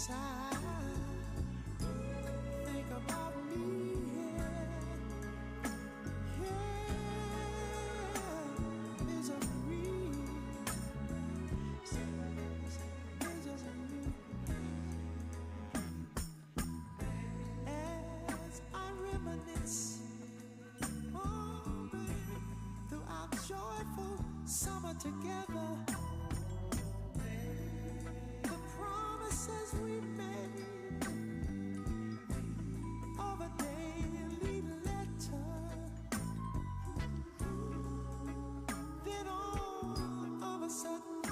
Think about me, yeah, misery, misery. As I reminisce through our joyful summer together, the promises we made of a daily letter. Then all of a sudden,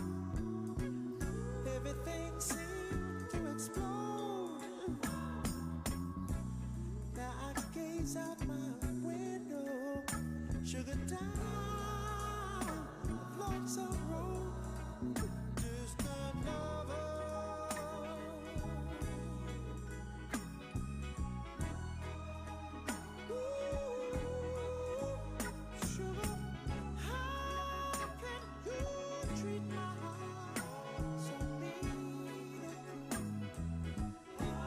everything seemed to explode. Now I gaze out my window, sugar down, lonesome road, distant lover. Sugar, how can you treat my heart so mean?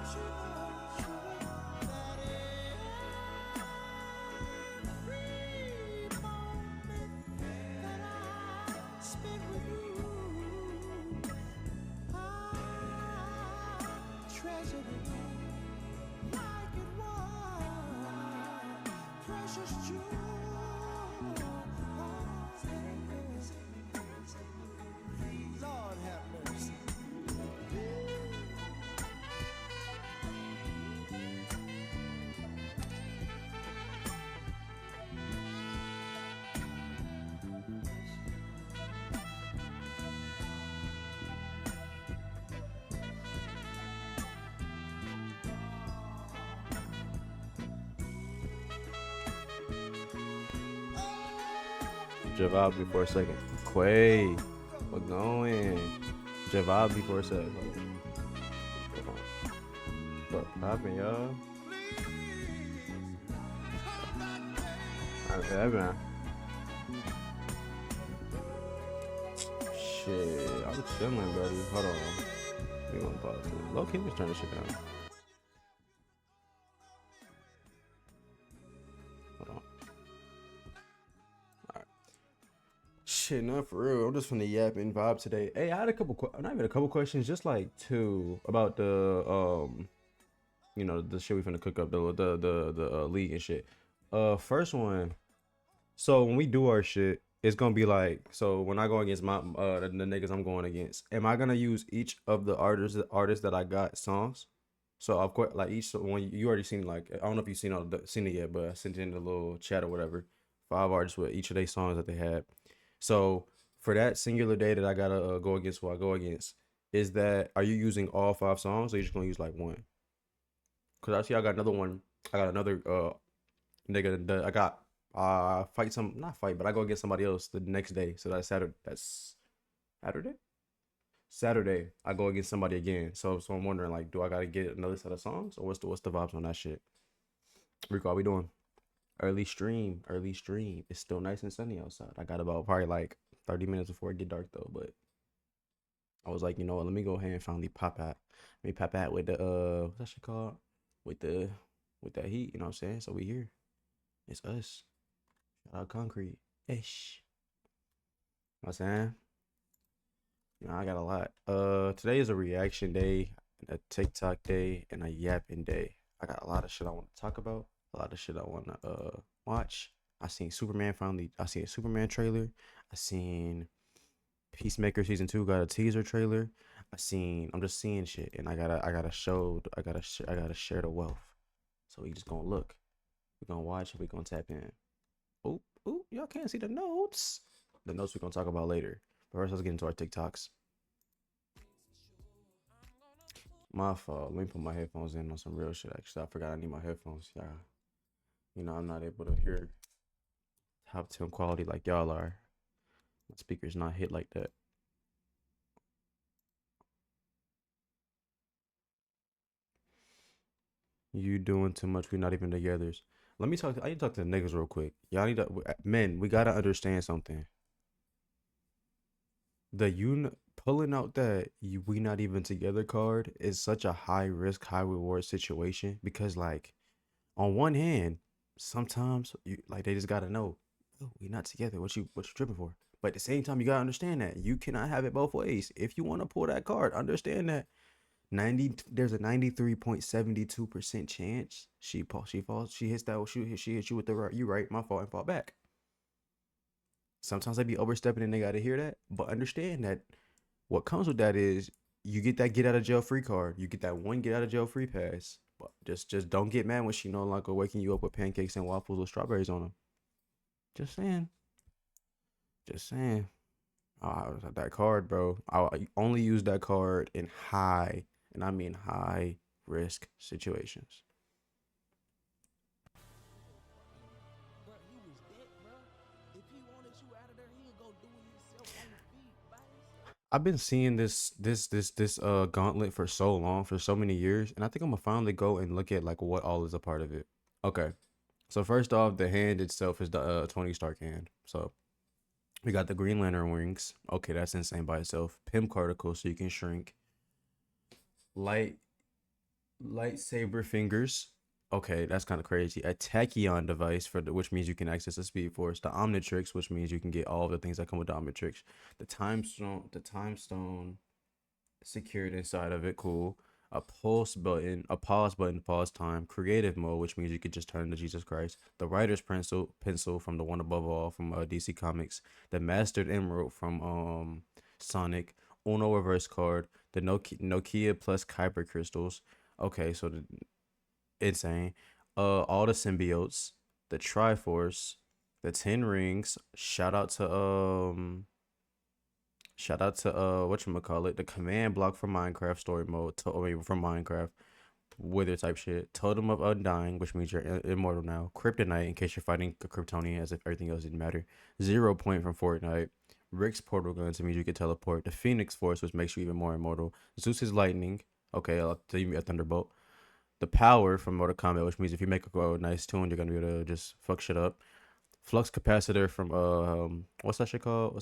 Sugar, that every moment that I spend with you, I treasured it like it was precious jewel. Lord have mercy. Javab for a second. Quay, we're going. Javab for a second. What happened, y'all? Hey, man. Shit, I'm chilling, buddy. Hold on. We gonna pause it. Low key, let's turn this shit down. Hold on. Alright. Shit, not for real. I'm just from the yapping vibe today. Hey, I had a couple, not even a couple questions, just like two about the you know, the shit we finna cook up, the league and shit. First one. So when we do our shit, it's gonna be like, so when I go against my the niggas I'm going against, am I gonna use each of the artists that I got songs? So of course, like each one you already seen, like I don't know if you've seen it yet, but I sent it in the little chat or whatever. 5 artists with each of their songs that they had. So for that singular day that I gotta go against who I go against, is that, are you using all 5 songs or you just gonna use like one? Cause I see I got another one. I got another nigga that I got fight some, not fight, but I go against somebody else the next day. So that's Saturday. That's Saturday. Saturday I go against somebody again. So I'm wondering, like, do I gotta get another set of songs or what's the vibes on that shit? Rico, how we doing? Early stream. Early stream. It's still nice and sunny outside. I got about probably like 30 minutes before it get dark though, but I was like, you know what, let me go ahead and finally pop out. Let me pop out with the what's that shit called? With the with that heat, you know what I'm saying? So we here. It's us. Shout out Concrete. Ish. You know what I'm saying? You know, I got a lot. Today is a reaction day, a TikTok day, and a yapping day. I got a lot of shit I want to talk about, a lot of shit I want to watch. I seen Superman finally. I seen a Superman trailer. I seen Peacemaker season 2 got a teaser trailer. I'm just seeing shit, and I gotta share the wealth. So we just gonna look. We gonna watch. We gonna tap in. Oh, y'all can't see the notes. The notes we gonna talk about later. But first, let's get into our TikToks. My fault. Let me put my headphones in on some real shit. Actually, I forgot I need my headphones. Yeah, you know I'm not able to hear top 10 quality like y'all are. My speaker's not hit like that. You doing too much. We're not even together. I need to talk to the niggas real quick. Y'all need to, men, we gotta understand something. The pulling out that we not even together card is such a high risk, high reward situation because like on one hand, sometimes you like they just gotta know, oh, we not together. What you tripping for? But at the same time, you gotta understand that you cannot have it both ways. If you want to pull that card, understand that 90 there's a 93.72% chance she hits that she hits you with the right you right, my fault, and fall back. Sometimes they be overstepping and they gotta hear that. But understand that what comes with that is you get that get out of jail free card. You get that one get out of jail free pass. But just don't get mad when she no longer waking you up with pancakes and waffles with strawberries on them. Just saying. Just saying. That card, bro. I only use that card in high, and I mean high risk situations. Bro, he was that, bro. If he wanted you out of there, he'd go do it himself on the feet, boys. I've been seeing this gauntlet for so long, for so many years, and I think I'm gonna finally go and look at like what all is a part of it. Okay. So first off, the hand itself is the Tony Stark hand. So we got the Green Lantern wings. Okay, that's insane by itself. Pym particle, so you can shrink. Light lightsaber fingers. Okay, that's kind of crazy. A tachyon device which means you can access the speed force. The Omnitrix, which means you can get all of the things that come with the Omnitrix. The time stone secured inside of it. Cool. A pause button, pause time. Creative mode, which means you could just turn to Jesus Christ. The writer's pencil from the one above all from DC Comics. The mastered emerald from Sonic. Uno reverse card. The Nokia plus Kyber crystals. Okay, so insane. All the symbiotes, the Triforce, the 10 rings. Shout out to whatchamacallit, the command block from Minecraft story mode, from Minecraft, Wither type shit. Totem of Undying, which means you're immortal now. Kryptonite, in case you're fighting a Kryptonian, as if everything else didn't matter. 0 point from Fortnite. Rick's portal gun, to means you can teleport. The Phoenix Force, which makes you even more immortal. Zeus's lightning. Okay, I'll tell you a thunderbolt. The power from Mortal Kombat, which means if you make a nice tune, you're gonna be able to just fuck shit up. Flux capacitor from what's that shit called?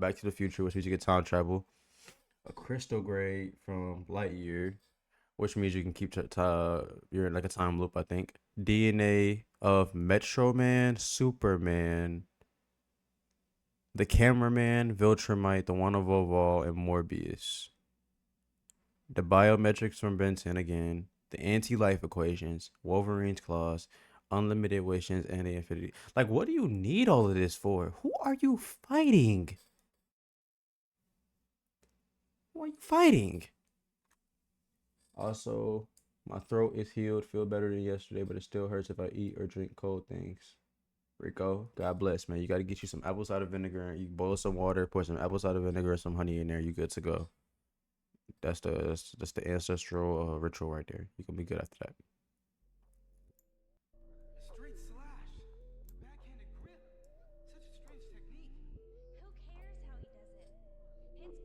Back to the Future, which means you get time travel. A crystal grade from Lightyear, which means you can keep you're in like a time loop, I think. DNA of Metro Man, Superman, the Cameraman, Viltrumite, the One Above All, and Morbius. The biometrics from Benton again. The anti-life equations, Wolverine's claws, unlimited wishes, and the infinity. Like, what do you need all of this for? Who are you fighting? Who are you fighting? Also, my throat is healed, feel better than yesterday, but it still hurts if I eat or drink cold things. Rico, God bless, man. You got to get you some apple cider vinegar. You boil some water, pour some apple cider vinegar and some honey in there. You good to go. That's the ancestral ritual right there. You can be good after that. Straight slash. Backhanded grip. Such a strange technique. Who cares how he does it? It's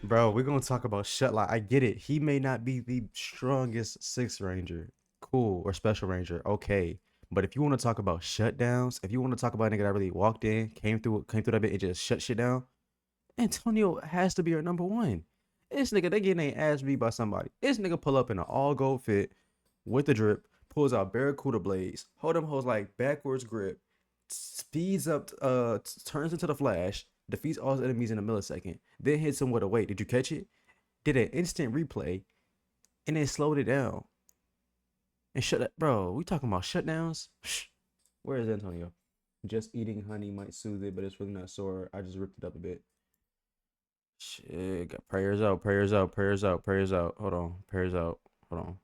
good. Bro, we're gonna talk about shut like I get it. He may not be the strongest sixth ranger, cool, or special ranger, okay. But if you want to talk about shutdowns, if you want to talk about a nigga that really walked in, came through that bit and just shut shit down, Antonio has to be our number one. This nigga, they getting their ass beat by somebody. This nigga pull up in an all gold fit with the drip, pulls out Barracuda blades, hold them hoes like backwards grip, speeds up, turns into the Flash, defeats all his enemies in a millisecond, then hits him with a weight. Did you catch it? Did an instant replay, and then slowed it down. And shut up, bro. We talking about shutdowns? Where is Antonio? Just eating honey might soothe it, but it's really not sore. I just ripped it up a bit. Shit, got prayers out, prayers out, prayers out, prayers out. Hold on, prayers out. Hold on.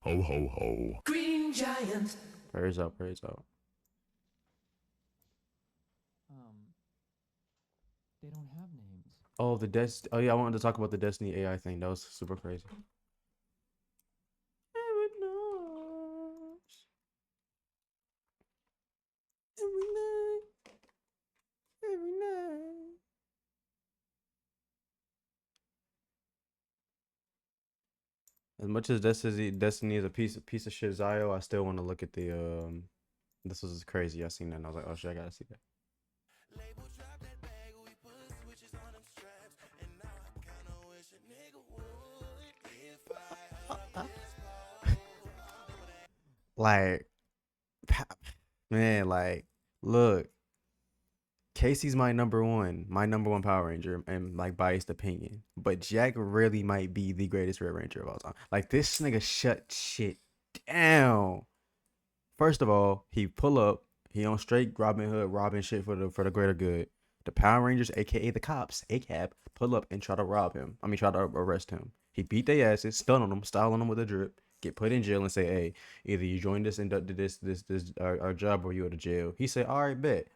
Ho ho ho. Green Giant. Prayers out, prayers out. They don't have names. Oh, oh yeah, I wanted to talk about the Destiny AI thing. That was super crazy. Every night. Every night. Every night. As much as Destiny is a piece of shit Zio, I still want to look at the this was crazy. I seen that and I was like, oh shit, I gotta see that. Like, man, like, look, Casey's my number one Power Ranger, and like biased opinion. But Jack really might be the greatest Red Ranger of all time. Like this nigga shut shit down. First of all, he pull up, he on straight Robin Hood, robbing shit for the greater good. The Power Rangers, aka the cops, ACAB, pull up and try to rob him. I mean, try to arrest him. He beat their asses, stun on them, styling them with a drip, get put in jail, and say, "Hey, either you join this and do this our job, or you go to jail." He said, "All right, bet."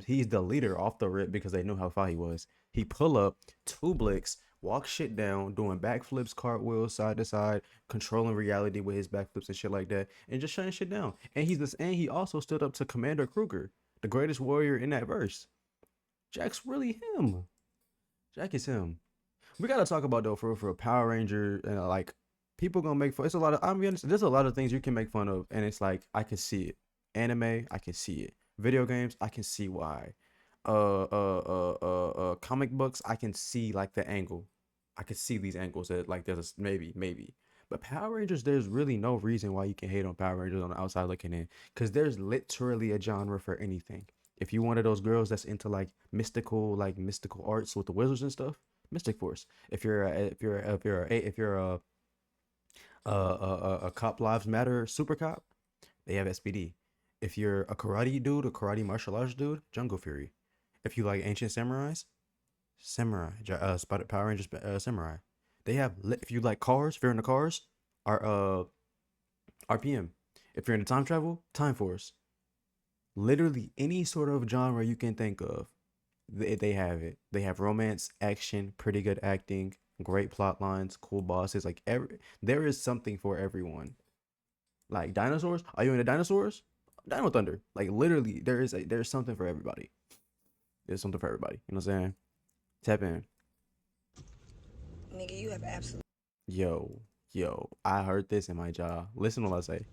He's the leader off the rip because they knew how far he was. He pull up, two blicks, walk shit down, doing backflips, cartwheels, side to side, controlling reality with his backflips and shit like that, and just shutting shit down. And he also stood up to Commander Kruger, the greatest warrior in that verse. Jack's really him. Jack is him. We gotta talk about though for a Power Ranger and like people gonna make fun. It's a lot of I'm be honest, there's a lot of things you can make fun of, and it's like I can see it. Anime, I can see it. Video games, I can see why. Comic books, I can see like the angle. I can see these angles that like there's maybe. But Power Rangers, there's really no reason why you can hate on Power Rangers on the outside looking in, because there's literally a genre for anything. If you one of those girls that's into like mystical arts with the wizards and stuff, Mystic Force. If you're a Cop Lives Matter super cop, they have SPD. If you're a karate dude, a karate martial arts dude, Jungle Fury. If you like ancient samurais, Spotted Power Rangers samurai. They have if you like cars, if you're into cars, are RPM. If you're into time travel, Time Force. Literally any sort of genre you can think of, they have it. They have romance, action, pretty good acting, great plot lines, cool bosses. Like there is something for everyone. Like dinosaurs, are you into dinosaurs? Dino Thunder. Like literally, there's something for everybody. There's something for everybody. You know what I'm saying? Tap in. Nigga, you have absolutely. Yo, I heard this in my jaw. Listen to what I say.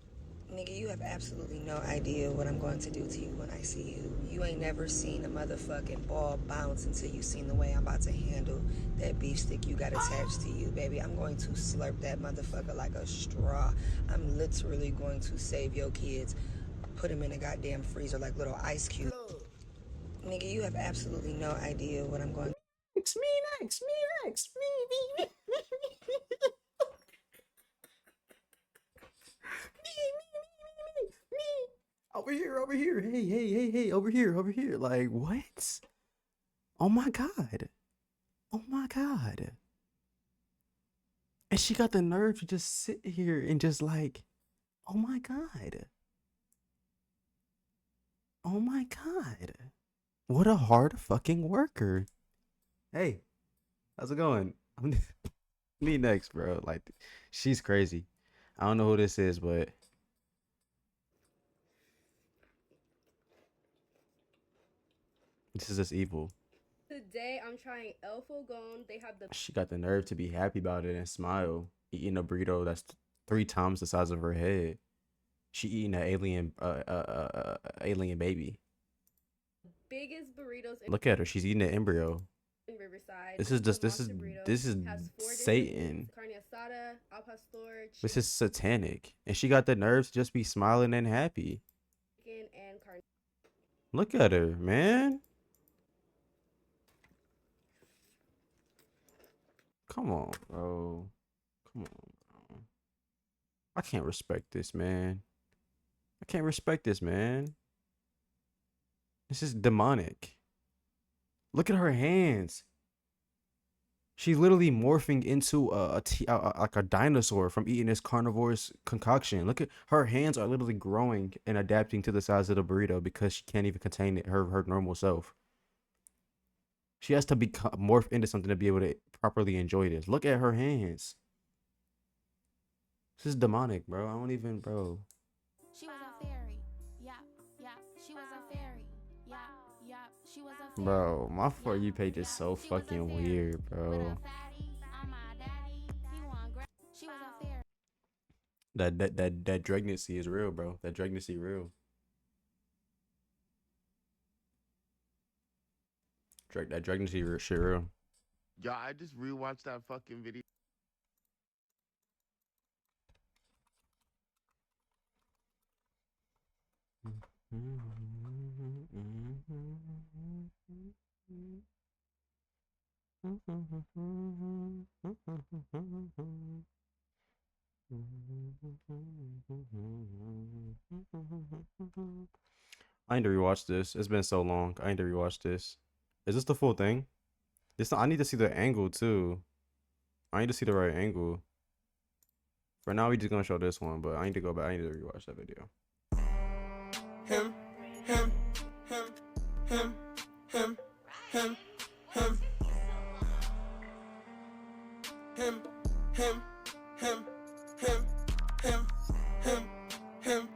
Nigga, you have absolutely no idea what I'm going to do to you when I see you. You ain't never seen a motherfucking ball bounce until you seen the way I'm about to handle that beef stick you got attached to you, baby. I'm going to slurp that motherfucker like a straw. I'm literally going to save your kids. Put them in a goddamn freezer like little ice cubes. Nigga, you have absolutely no idea what I'm going to. Next, me. Over here. Hey, over here. Like, what? Oh my God. And she got the nerve to just sit here and just like, oh my God. What a hard fucking worker. Hey, how's it going? Me next, bro. Like, she's crazy. I don't know who this is, but this is just evil. Today I'm trying Elfo Gone. They have the She got the nerve to be happy about it and smile, eating a burrito that's 3 times the size of her head. She eating an alien baby. biggest burritos in Look at her. She's eating an embryo. Riverside. This is Lobster burrito has 4 different Satan. meats, carne asada, al pastor, This is satanic. And she got the nerves to just be smiling and happy. chicken, and carne. Look at her, man. Come on, bro. I can't respect this, man. This is demonic. Look at her hands. She's literally morphing into like a dinosaur from eating this carnivorous concoction. Look at her hands are literally growing and adapting to the size of the burrito because she can't even contain it, her normal self. She has to morph into something to be able to properly enjoy this. Look at her hands. This is demonic, bro. I don't even, bro. She was a fairy. Yeah. She was a fairy. Yeah. She was a fairy. Bro, my For You page is so fucking weird, bro. She was a fairy. That pregnancy is real, bro. That pregnancy real. That pregnancy shit real. Yo, I just rewatched that fucking video. I need to rewatch this. It's been so long. I need to rewatch this. Is this the full thing? I need to see the angle too. I need to see the right angle. For now, we just gonna show this one, but I need to go back. I need to rewatch that video. Him.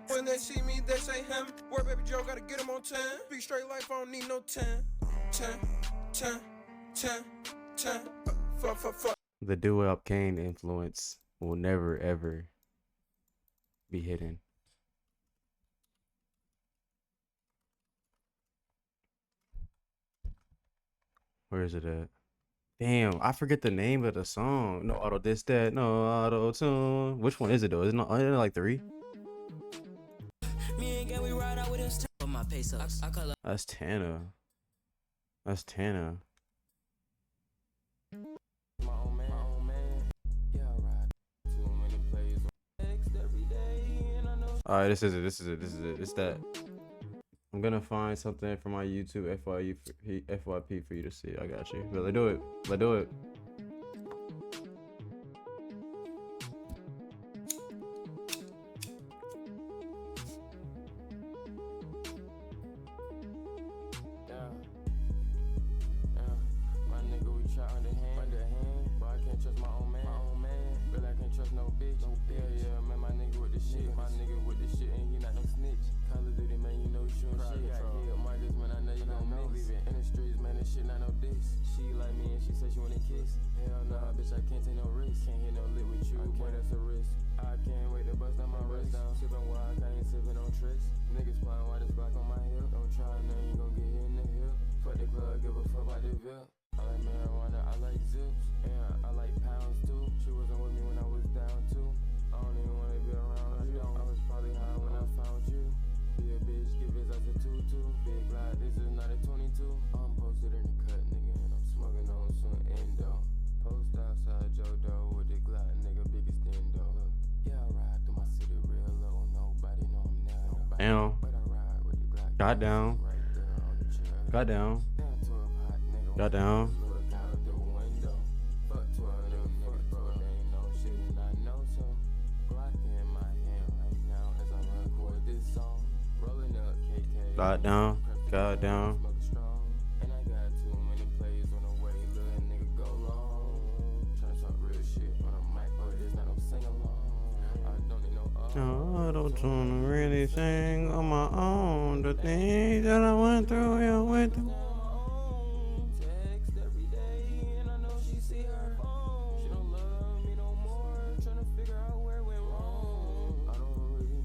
When they see me, they say him. Where baby Joe gotta get him on 10. Be straight life, I don't need no 10. 10. Fuck. The do-up Kane influence will never ever be hidden. Where is it at? Damn, I forget the name of the song. No auto this, that, no auto tune. Which one is it though? Isn't it like 3? That's Tana. That's Tana. Alright, this is it. It's that. I'm gonna find something for my YouTube FYP for you to see. I got you. But let's do it. My nigga, we try underhand, but I can't trust my own man. But I can't trust no bitch. Yeah, man, my nigga with the shit. My nigga with the shit, and he not no snitch. Call of Duty, man, you know you shooting shit. Got hit, Marcus, man, I know you gon' miss. In the streets, man, this shit not no diss. She like me and she said she wanna kiss. Hell nah, bitch, I can't take no risk. Can't hit no lit with you, boy, that's a risk. I can't wait to bust down my wrist down. Sippin' wild, I ain't sippin' on tricks. Niggas flying while this Glock on my hip. Don't try nothing, you gon' get hit in the hip. Fuck the club, give a fuck about the VIP. I like marijuana, I like zips, and I like pounds too. She wasn't with me when I was down too. I don't even wanna be around you. I was probably high when I found you. Be a bitch, give his ass a tutu. Big glide, this is not a 22. I'm posted in the cut, nigga, and I'm smoking on some endo. Post outside Jodo with the glide, nigga, biggest endo. Yeah, I ride through my city real low, nobody know I'm now. Down. But I ride with the glide. Got down. Right there on the chair. Got down. Down to a hot nigga. Got down. Look out the window. Fuck 12 them niggas, bro. They ain't no shit and I know so. Glock in my hand right now as I record this song. Rolling up KK. Got down. Got down. Smoking strong. And I got too many plays on the way. Little nigga go long. Tryna talk real shit on a mic, but it's not no sing along. I don't need no No, I don't wanna really sing on my own. The things that I went through, yeah, went through. Text every day, and I know she see her phone. She don't love me no more, tryna figure out where went wrong. I don't really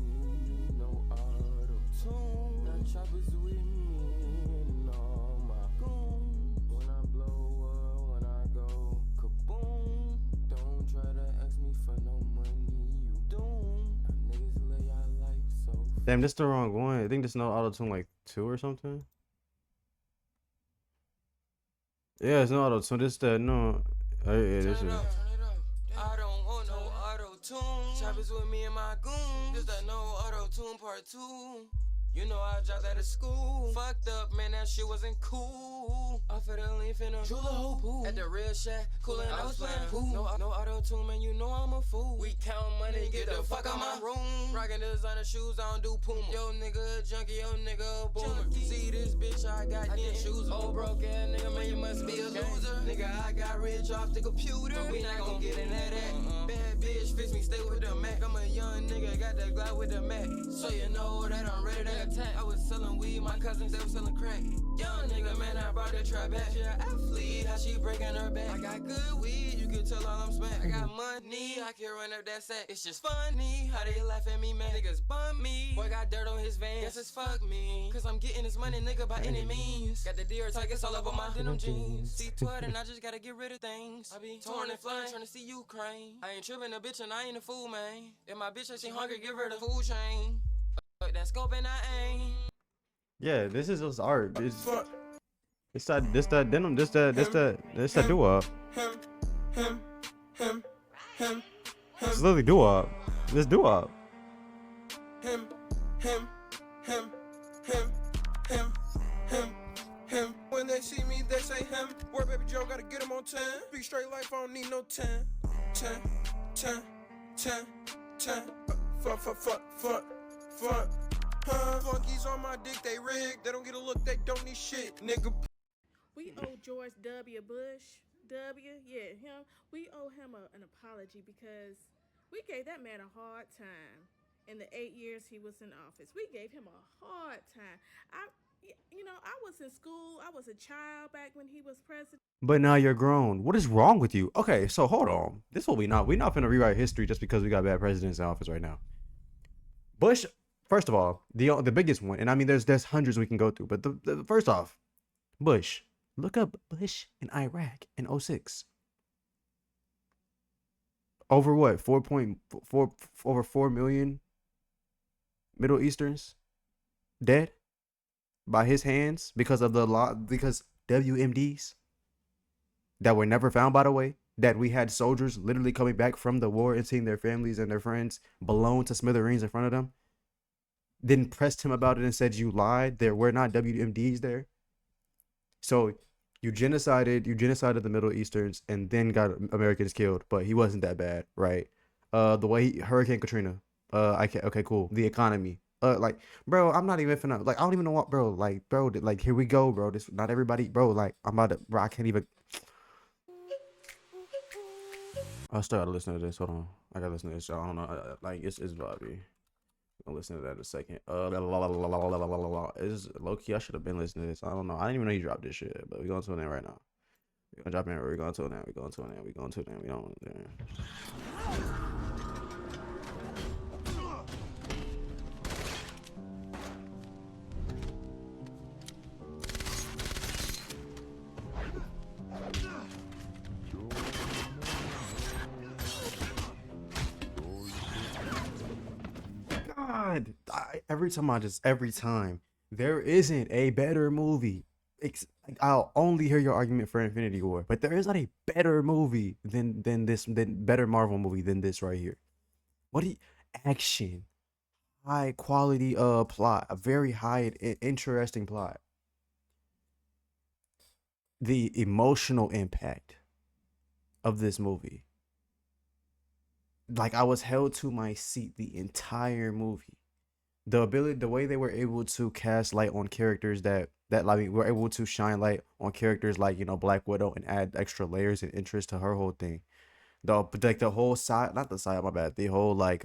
need no auto-tune. Got choppers with me and all my goon. When I blow up, when I go kaboom. Don't try to ask me for no money, you don't. Niggas lay our life so Damn, this the wrong one. I think this no auto tune like 2 or something. Yeah, it's no auto tune. This that no. Yeah, this is. I don't want no auto-tune. Choppers with me and my goon. This that no auto-tune part 2. You know I dropped out of school. Fucked up, man, that shit wasn't cool. Off of the leaf in a hula hoop at the real shack. Coolin', I was playing pool. No auto-tune, man, you know I'm a fool. We count money, get the fuck out my room. Rockin' designer shoes, I don't do Puma. Yo nigga a junkie, yo nigga a boomer. See this bitch, I got them shoes. Old broke ass nigga, man, you must be a loser. Nigga, I got rich off the computer. But we not gon' get into that. Bad bitch, fix me, stay with the Mac. I'm a young nigga, got that Glock with the Mac. So you know that I'm ready to attack. I was selling weed, my cousins, they was selling crack. Young nigga, man, I brought the trap back. Yeah, athlete, how she breaking her back. I got good weed, you can tell all I'm smack. I got money, I can run up that sack. It's just funny how they laugh at me, man. Niggas bump me. Boy got dirt on his van. Guess it's fuck me. Cause I'm getting this money, nigga, by any means. Got the deer targets all over my denim jeans. C12 and I just gotta get rid of things. I be torn and flying, trying to see Ukraine. I ain't tripping a bitch and I ain't a fool, man. If my bitch she hungry, give her the food chain. That scope and I ain't. Yeah, this is just art. It's that denim, this that doo-wop. It's literally doo-wop. This doo-wop. When they see me, they say him. Where baby Joe gotta get him on 10. Be straight life, I don't need no 10. 10. Fuck. Flunkies on my dick, they rigged. They don't get a look, they don't need shit, nigga. We owe George W. Bush, yeah, him. We owe him an apology because we gave that man a hard time in the 8 years he was in office. We gave him a hard time. I was in school. I was a child back when he was president. But now you're grown. What is wrong with you? Okay, so hold on. This will we not. We're not finna rewrite history just because we got bad presidents in office right now. Bush, first of all, the biggest one, and I mean there's hundreds we can go through, but the first off, Bush. Look up Bush in Iraq in 2006. Over what? 4.4 over 4 million Middle Easterns dead by his hands because of because WMDs that were never found, by the way, that we had soldiers literally coming back from the war and seeing their families and their friends blown to smithereens in front of them. Then pressed him about it and said, you lied. There were not WMDs there. So you genocided the Middle Easterns and then got Americans killed, but he wasn't that bad, right? The way Hurricane Katrina, okay, cool. The economy, like, bro, I'm not even finna, like, I don't even know what, bro, like, here we go, bro. This, not everybody, bro, like, I'm about to, bro, I can't even. I still gotta listen to this. Hold on, I gotta listen to this. I don't know, like, it's vibey. I'll listen to that in a second. It's low key. I should have been listening to this. I don't know. I didn't even know you dropped this shit, but we're going to it right now. We're gonna drop in. We're going to it now. We're going to it now. We're going to it now. We don't. God, every time there isn't a better movie. I'll only hear your argument for Infinity War, but there is not a better movie than better Marvel movie than this right here. What action, high quality plot, a very high interesting plot. The emotional impact of this movie. Like, I was held to my seat the entire movie. The way they were able to cast light on characters that like were able to shine light on characters like, you know, Black Widow and add extra layers and interest to her whole thing. The whole side, not the side, my bad. The whole like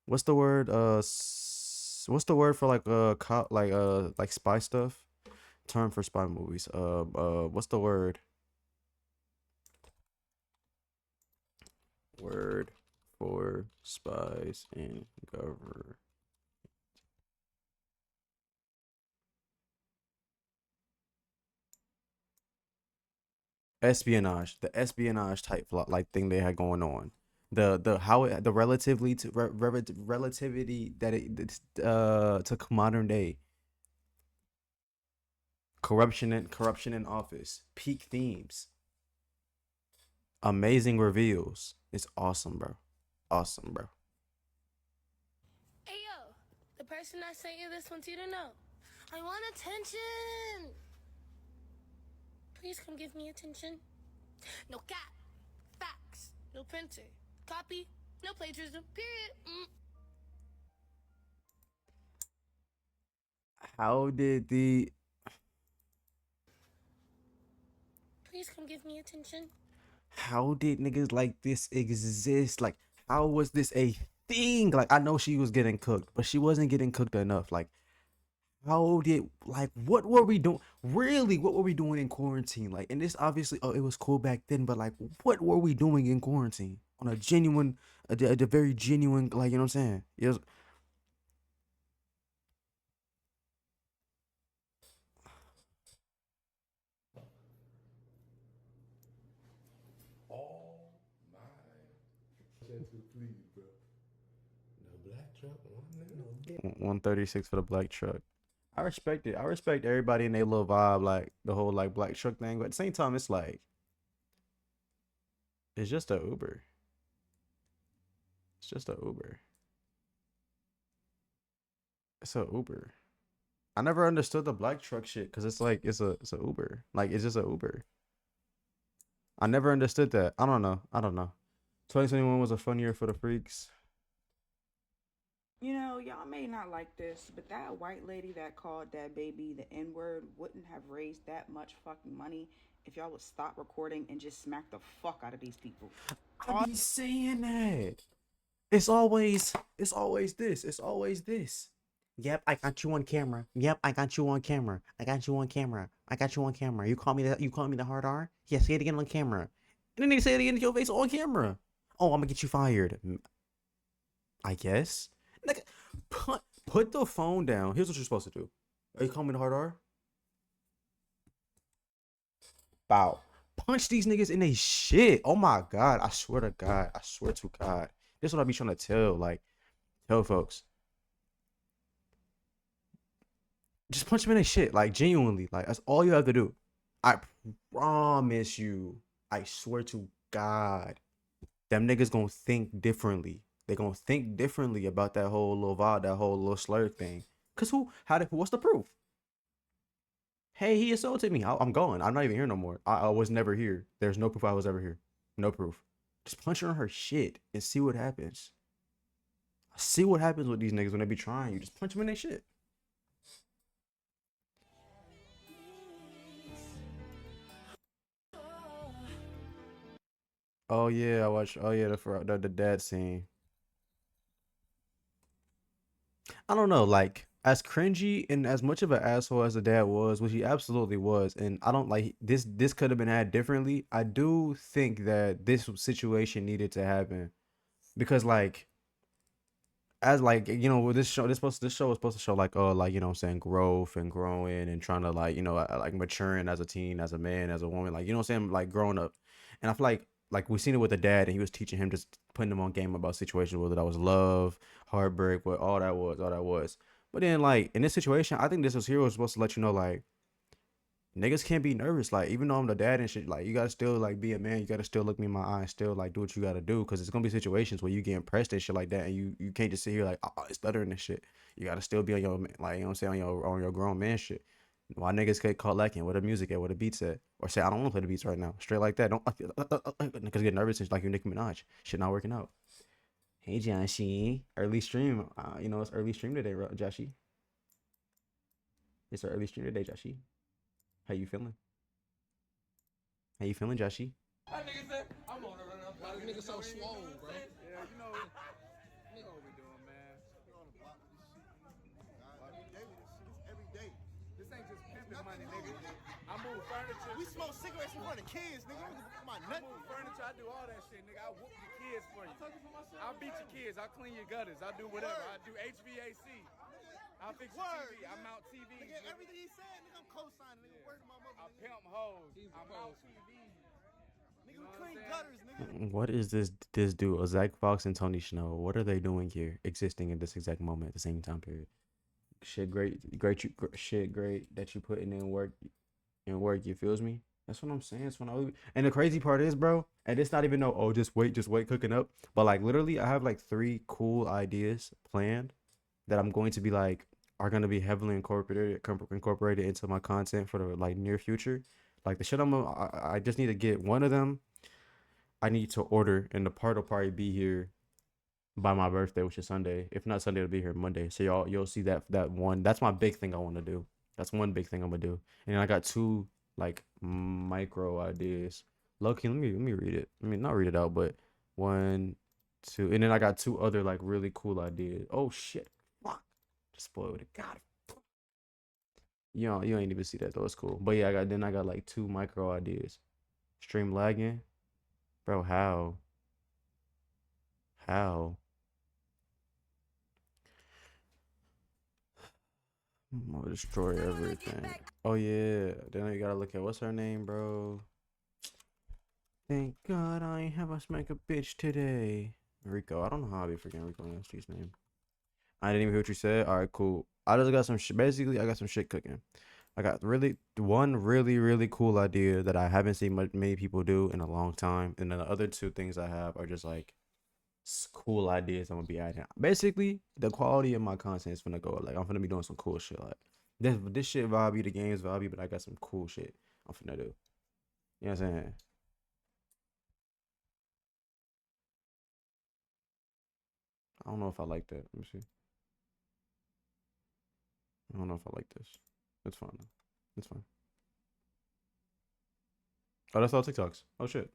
what's the word? What's the word for like spy stuff? Term for spy movies. What's the word? Word for spies and government. Espionage, the espionage type plot like thing they had going on. The relativity that it took modern day. Corruption in office. Peak themes. Amazing reveals. It's awesome, bro. Awesome, bro. Hey, yo. The person I sent you this wants you to know. I want attention. Please come give me attention. No cap. Facts. No printer. Copy. No plagiarism. Period. How did the... Please come give me attention. How did niggas like this exist? Like, how was this a thing? Like, I know she was getting cooked, but she wasn't getting cooked enough. Like, how did like what were we doing? Really, what were we doing in quarantine? Like, and this obviously, oh, it was cool back then, but like, what were we doing in quarantine? On a genuine, a very genuine, like, you know what I'm saying? Yes. The black truck, 136 for the black truck. I respect it. I respect everybody in their little vibe, like the whole like black truck thing. But at the same time, it's like it's just a Uber. It's just a Uber. It's a Uber. I never understood the black truck shit because it's like it's a Uber. Like it's just a Uber. I never understood that. I don't know. I don't know. 2021 was a fun year for the freaks. You know, y'all may not like this, but that white lady that called that baby the N word wouldn't have raised that much fucking money if y'all would stop recording and just smack the fuck out of these people. I be saying that. It's always this. It's always this. Yep, I got you on camera. Yep, I got you on camera. I got you on camera. I got you on camera. You call me that? You call me the hard R? Yeah, say it again on camera. And then they say it again to your face on camera. Oh, I'm gonna get you fired. I guess. Nigga, put the phone down. Here's what you're supposed to do. Are you calling me the hard R? Bow. Punch these niggas in they shit. Oh my god. I swear to God. I swear to God. This is what I be trying to tell. Like, tell folks. Just punch them in their shit. Like, genuinely. Like, that's all you have to do. I promise you. I swear to God. Them niggas gonna think differently. They gonna think differently about that whole little vibe, that whole little slur thing. Cause what's the proof? Hey, he assaulted me. I'm going. I'm not even here no more. I was never here. There's no proof I was ever here. No proof. Just punch her on her shit and see what happens. See what happens with these niggas when they be trying you. Just punch them in their shit. Oh yeah, I watched. Oh yeah, the dad scene. I don't know, like as cringy and as much of an asshole as the dad was, which he absolutely was, and I don't like this. This could have been had differently. I do think that this situation needed to happen because, like, as like with this show was supposed to show like like you know what I'm saying growth and growing and trying to like like maturing as a teen, as a man, as a woman, like you know what I'm saying, like growing up. And I feel like we seen it with the dad, and he was teaching him, just putting him on game about situations, whether that was love, heartbreak, what all that was. But then like in this situation, I think this was here was supposed to let you know like niggas can't be nervous. Like even though I'm the dad and shit, like you gotta still like be a man. You gotta still look me in my eye and still like do what you gotta do, because it's gonna be situations where you get impressed and shit like that, and you can't just sit here like it's better than this shit. You gotta still be on your like you know what I'm saying on your grown man shit. Why niggas get caught lacking? Where the music at? Where the beats at? Or say I don't want to play the beats right now. Straight like that. Don't niggas get nervous and like you Nicki Minaj. Shit not working out. Hey Joshy, early stream. It's early stream today, Joshy. It's an early stream today, Joshy. How you feeling? How you feeling, Joshy? That nigga said, I'm on it. Why the nigga so swole, bro? Yeah, nigga, what we doing, man? We on the block with this shit. Every day. This ain't just pimping money, nigga. I move furniture. We smoke cigarettes in front of kids, nigga. I move furniture. I do all that shit, nigga. I whoop your kids for you. I'll beat your kids. I'll clean your gutters. I'll do whatever. I do HVAC. I'll fix your TV. I mount TV. Nigga, everything he said, nigga, I'm co-signing. Nigga, word to my mother. I pimp hoes. I mount TV. Nigga, we clean gutters, nigga. What is this dude? Zach Fox and Tony Snow. What are they doing here, existing in this exact moment at the same time period? Shit, great that you putting in work. You feels me? That's what I'm saying. And the crazy part is, bro, and it's not even just wait, cooking up. But like literally, I have like 3 cool ideas planned that I'm going to be like are gonna be heavily incorporated into my content for the like near future. Like the shit I just need to get one of them. I need to order, and the part will probably be here by my birthday, which is Sunday. If not Sunday, it'll be here Monday. So you'll see that one. That's my big thing I want to do. That's one big thing I'm gonna do. And I got 2 like micro ideas. Loki, let me read it. I mean, not read it out, but 1, 2, and then I got 2 other like really cool ideas. Oh shit! Fuck! Just spoiled it. God You ain't even see that though. It's cool. But yeah, I got like 2 micro ideas. Stream lagging, bro. How? How? I'm gonna destroy everything. Oh yeah. Then you gotta look at what's her name, bro. Thank God I ain't have us smack a bitch today. Rico. I don't know how I be forgetting Rico Nasty's name. I didn't even hear what you said. All right, cool. I just got some shit. Basically, I got some shit cooking. I got one really cool idea that I haven't seen many people do in a long time, and then the other 2 things I have are just like cool ideas I'm gonna be adding. Basically, the quality of my content is gonna go. Like I'm gonna be doing some cool shit. Like this shit vibey, the game's vibey, but I got some cool shit I'm finna do. You know what I'm saying? I don't know if I like that. Let me see. I don't know if I like this. It's fine. It's fine. Oh, that's all TikToks. Oh shit.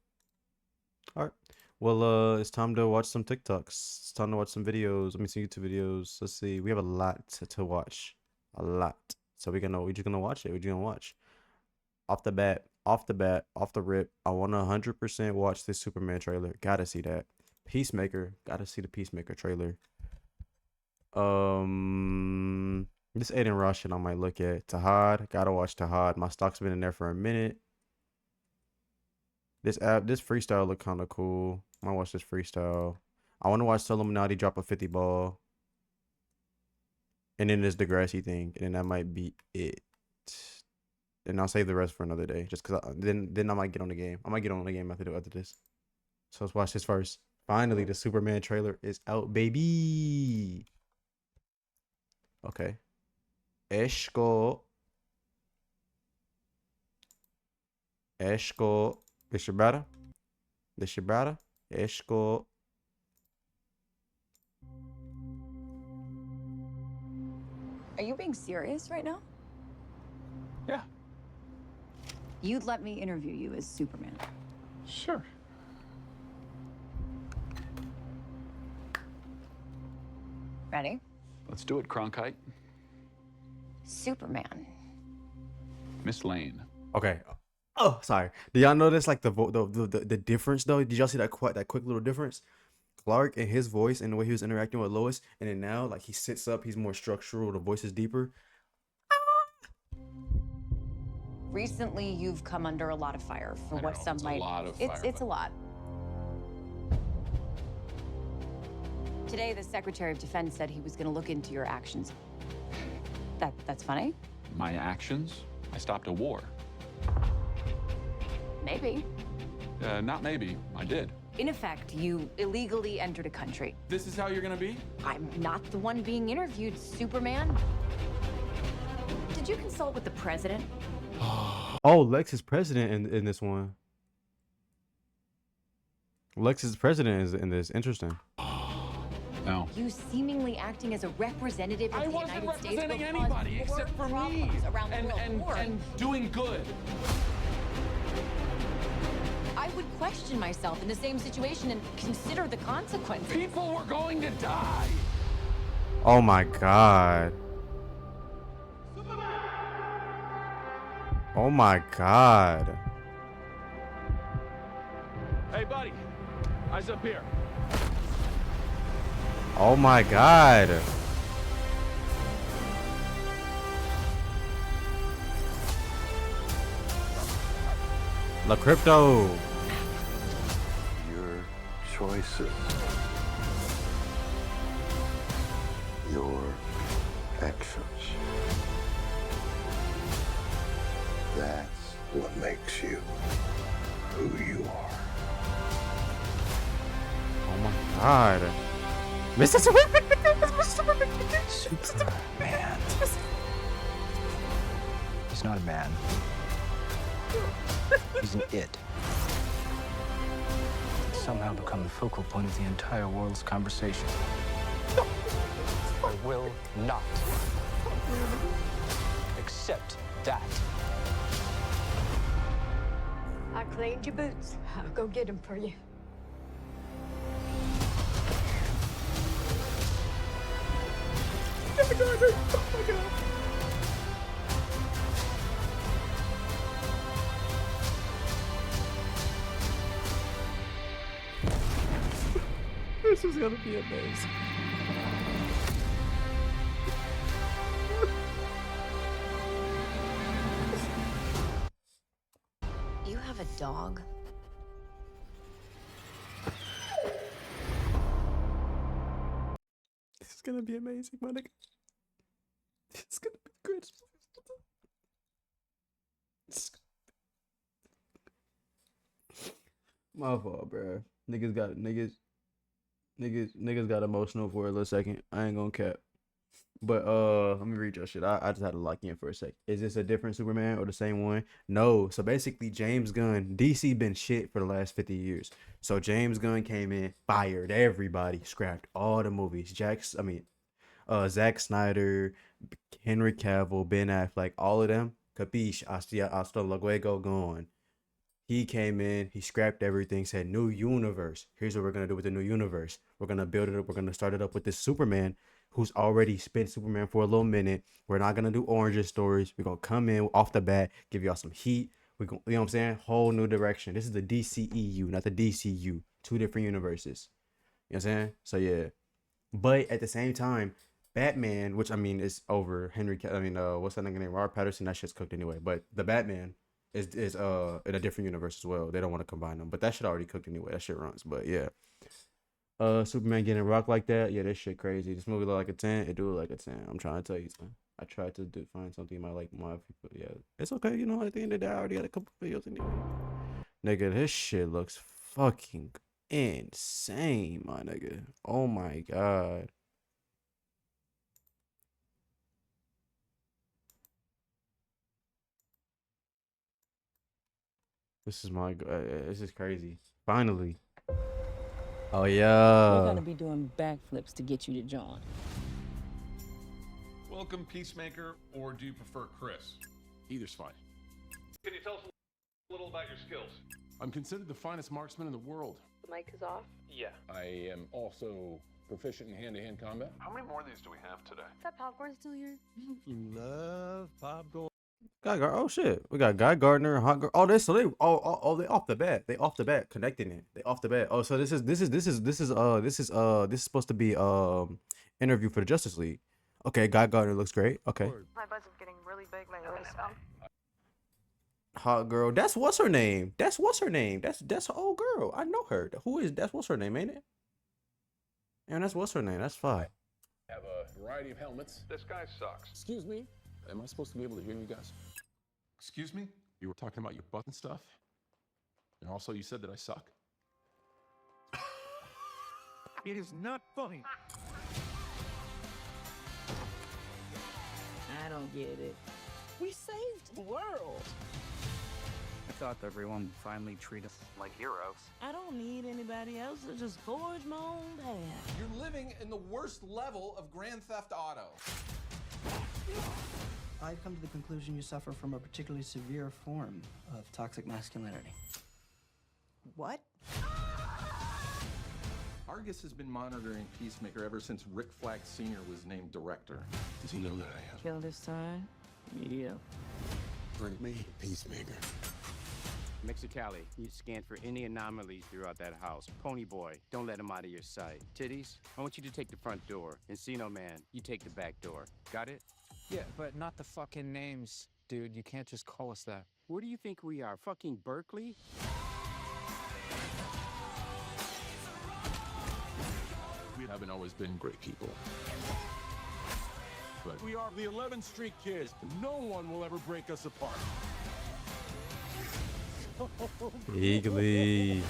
All right. Well, it's time to watch some TikToks. It's time to watch some videos. Let me see YouTube videos. Let's see. We have a lot to watch. A lot. So we're just gonna watch it. We're just gonna watch. Off the rip. I want to 100% watch this Superman trailer. Gotta see that. Peacemaker. Gotta see the Peacemaker trailer. This Aiden Ross shit I might look at. Tahad. Gotta watch Tahad. My stock's been in there for a minute. This freestyle look kind of cool. I might watch this freestyle. I want to watch Illuminati drop a 50 ball. And then this Degrassi thing. And then that might be it. And I'll save the rest for another day. Just because then I might get on the game. I might get on the game after this. So let's watch this first. Finally, the Superman trailer is out, baby. Okay. Eshko. This your brother? Eshko. Are you being serious right now? Yeah. You'd let me interview you as Superman. Sure. Ready? Let's do it, Cronkite. Superman. Miss Lane. Okay. Oh, sorry. Do y'all notice like the difference though? Did y'all see that quick little difference? Clark and his voice and the way he was interacting with Lois, and then now like he sits up, he's more structural, the voice is deeper. Recently, you've come under a lot of fire for what some might. It's a lot. Today, the Secretary of Defense said he was going to look into your actions. That's funny? My actions? I stopped a war. Maybe. Not maybe. I did. In effect, you illegally entered a country. This is how you're gonna be? I'm not the one being interviewed, Superman. Did you consult with the president? Oh, Lex is president in this one. Lex is president is in this. Interesting. No. You seemingly acting as a representative of the United States. I wasn't representing anybody except for me. Around the world. And doing good. I would question myself in the same situation and consider the consequences. People were going to die. Oh my God. Oh my God. Hey, buddy. Eyes up here. Oh my God. La Crypto. Your choices. Your actions. That's what makes you who you are. Oh my God. Mr. Superman. Superman. He's not a man. He's an it. He's somehow become the focal point of the entire world's conversation. I will not accept that. I cleaned your boots. I'll go get them for you. This is gonna be amazing. You have a dog? This is gonna be amazing, my nigga. It's gonna be great. My fault, bro. Niggas got emotional for a little second. I ain't gonna cap. But let me read your shit. I just had to lock in for a sec. Is this a different Superman or the same one? No. So basically, James Gunn, DC been shit for the last 50 years. So James Gunn came in, fired everybody, scrapped all the movies. Zack Snyder, Henry Cavill, Ben Affleck, all of them. Capiche, hasta luego, gone. He came in, he scrapped everything, said new universe. Here's what we're gonna do with the new universe. We're gonna build it up. We're gonna start it up with this Superman who's already been Superman for a little minute. We're not gonna do origin stories. We're gonna come in off the bat, give y'all some heat. We gonna, you know what I'm saying? Whole new direction. This is the DCEU, not the DCU. Two different universes. You know what I'm saying? So yeah. But at the same time, Batman, which I mean is over. What's that nigga name? Robert Pattinson. That shit's cooked anyway. But the Batman is in a different universe as well. They don't want to combine them, but that shit already cooked anyway. That shit runs. But yeah, Superman getting rocked like that. Yeah, this shit crazy. This movie look like a 10. It do look like a 10. I'm trying to tell you, son. I tried to find something my people. Yeah, it's okay. You know, at the end of the day, I already got a couple videos anyway. Nigga, this shit looks fucking insane, my nigga. Oh my god. This is crazy. Finally. Oh yeah. We're gonna be doing backflips to get you to John. Welcome, Peacemaker, or do you prefer Chris? Either's fine. Can you tell us a little about your skills? I'm considered the finest marksman in the world. The mic is off. Yeah. I am also proficient in hand-to-hand combat. How many more of these do we have today? Is that popcorn still here? Love popcorn. Oh shit, we got Guy Gardner, Hot Girl. Oh, they they off the bat. They off the bat connecting it. They off the bat. Oh, so this is supposed to be interview for the Justice League. Okay, Guy Gardner looks great. Okay. My buzz is getting really big lately, so. Hot Girl. That's what's her name. That's her old girl. I know her. That's what's her name, ain't it? And that's what's her name. That's fine. I have a variety of helmets. This guy sucks. Excuse me? Am I supposed to be able to hear you guys? Excuse me? You were talking about your butt and stuff? And also you said that I suck? It is not funny. I don't get it. We saved the world. I thought everyone would finally treat us like heroes. I don't need anybody else to just forge my own path. You're living in the worst level of Grand Theft Auto. I've come to the conclusion you suffer from a particularly severe form of toxic masculinity. What? Argus has been monitoring Peacemaker ever since Rick Flag Sr. was named director. Does he know that I have? Kill this time? Yeah. Bring me Peacemaker. Mexicali, you scan for any anomalies throughout that house. Pony Boy, don't let him out of your sight. Titties, I want you to take the front door. Encino Man, you take the back door. Got it? Yeah, but not the fucking names, dude. You can't just call us that. Where do you think we are? Fucking Berkeley? We haven't always been great people. But We are the 11th Street Kids. No one will ever break us apart. Eagly.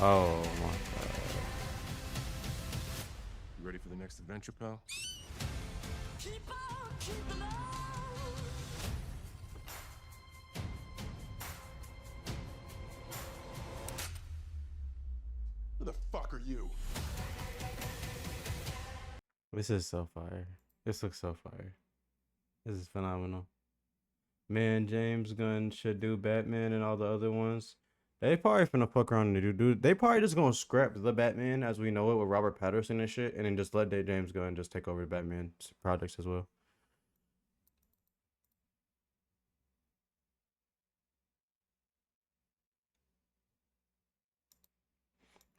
Oh my god. you ready for the next adventure, pal? Who the fuck are you? This is so fire. This looks so fire. This is phenomenal. Man, James Gunn should do Batman and all the other ones. They probably finna fuck around and do. They probably just gonna scrap the Batman as we know it with Robert Pattinson and shit, and then just let James Gunn just take over the Batman projects as well.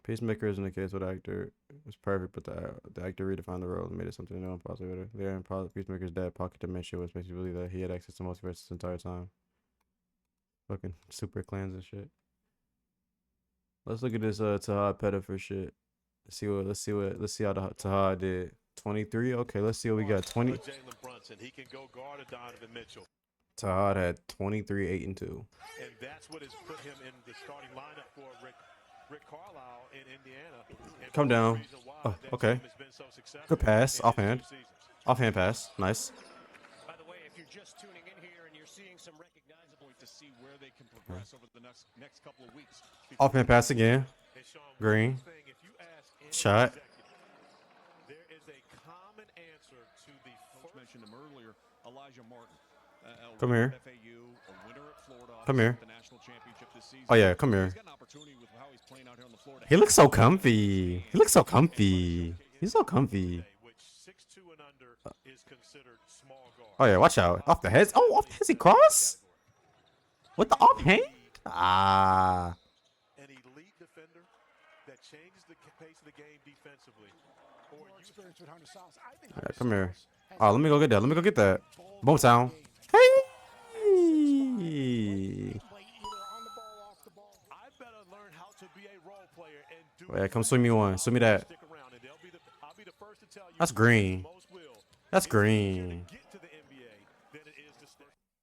Peacemaker isn't the case with the actor. It's perfect, but the actor redefined the role and made it something new and possibly better. There, in Peacemaker's dad, pocket dimension, which makes you believe that he had access to multiverse this entire time. Fucking super clans and shit. Let's look at this Taha Pettifer shit. Let's see how the Taha did. 23. Okay, let's see what we got. 20. Jalen Brunson, he can go guard a Donovan Mitchell. Taha had 23, 8 and 2. And that's what has put him in the starting lineup for Rick Carlisle in Indiana. And Come down. Oh, okay. Good pass. Offhand. Offhand pass. Nice. By the way, if you're just tuning in here and you're seeing some recognizable to see where they can progress over the next couple of weeks. Offhand pass again. Green. Shot. There is a common answer to the first mentioned him earlier, Elijah Martin. Come here. FAU, a winner at Florida, come here. the national championship this season. Oh yeah, come here. He's got an opportunity with how he's playing out here on the Florida. He looks so comfy. He looks so comfy. He's so comfy. Oh yeah, watch out. Off the heads. Oh, off the heads he cross? With the offhand? Ah. An elite defender that changes the pace of the game defensively. Alright, come here. Oh, let me go get that. Let me go get that. Boom town. Hey. Oh, yeah, come swing me one. Swing me that. That's green. That's green.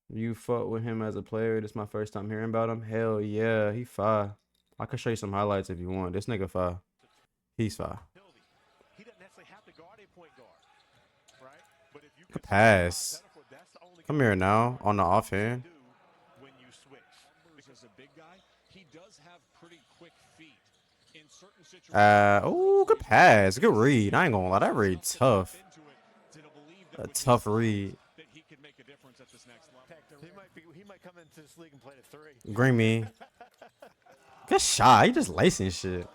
You fought with him as a player. This is my first time hearing about him. Hell yeah, he fire. I could show you some highlights if you want. This nigga fire. He's fire. Good pass. Come here now on the offhand. Oh, good pass. Good read. I ain't gonna lie. That read tough. A tough read. He might come into this league and play at 3. Green me. Good shot. He just lacing shit.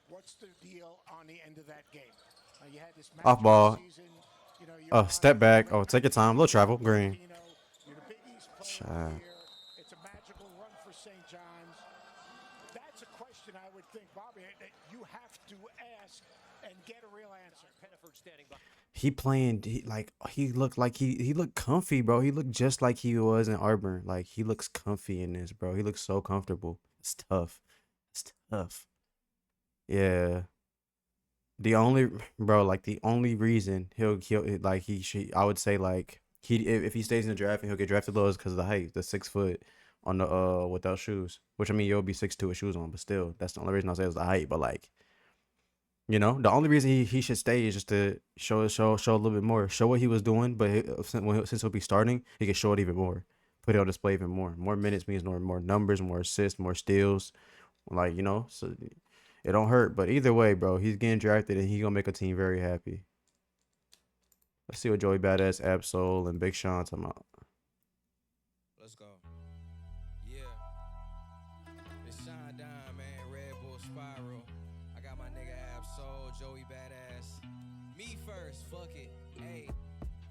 What's the deal on the end of that game? You had this Off ball. Oh, step back. Oh, take your time. Little travel. Green. Shot. It's a magical run for St. John's. That's a question I would think, Bobby, that you have to ask and get a real answer. He playing he looked comfy, bro. He looked just like he was in Auburn. Like he looks comfy in this, bro. He looks so comfortable. It's tough. It's tough. Yeah. The only reason I would say if he stays in the draft and he'll get drafted low is because of the height, the 6 foot on the without shoes. Which I mean you'll be 6'2" with shoes on, but still that's the only reason I say is the height. But like, you know, the only reason he should stay is just to show a little bit more, show what he was doing. But since he'll be starting, he can show it even more, put it on display even more. More minutes means more numbers, more assists, more steals. Like, you know, so it don't hurt. But either way, bro, he's getting drafted and he gonna make a team very happy. Let's see what Joey Badass, Absol, and Big Sean talking about. Let's go. Yeah. It's Sean Dime, man. Red Bull Spiral. I got my nigga Absol, Joey Badass. Me first, fuck it. Hey.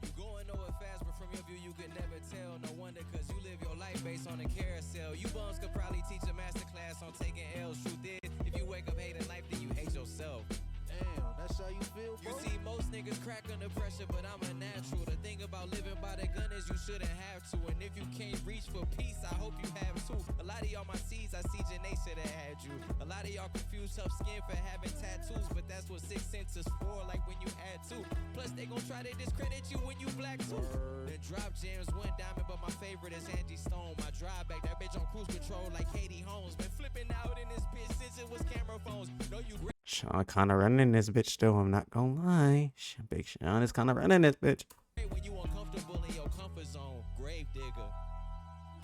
You going nowhere fast, but from your view, you could never tell. No wonder, cause you live your life based on a carousel. You bums could probably teach a masterclass on taking L's. Truth is, if you wake up hating life, then you hate yourself. Damn, that's how you feel, bro? You see, most niggas crack under pressure, but I'm a natural. The thing about living by the gun is you shouldn't have to. And if you can't reach for peace, I hope you have too. A lot of y'all my seeds, I see Janae should have had you. A lot of y'all confuse tough skin for having tattoos, but that's what 6 cents is for, like when you had 2. Plus, they gon' try to discredit you when you black too. The drop jams went diamond, but my favorite is Angie Stone. My drive back, that bitch on cruise control like Katie Holmes. Been flipping out in this bitch since it was camera phones. Know you Sean kind of running this bitch still. I'm not gonna lie. Big Sean is kind of running this bitch. when you uncomfortable in your comfort zone, grave digger.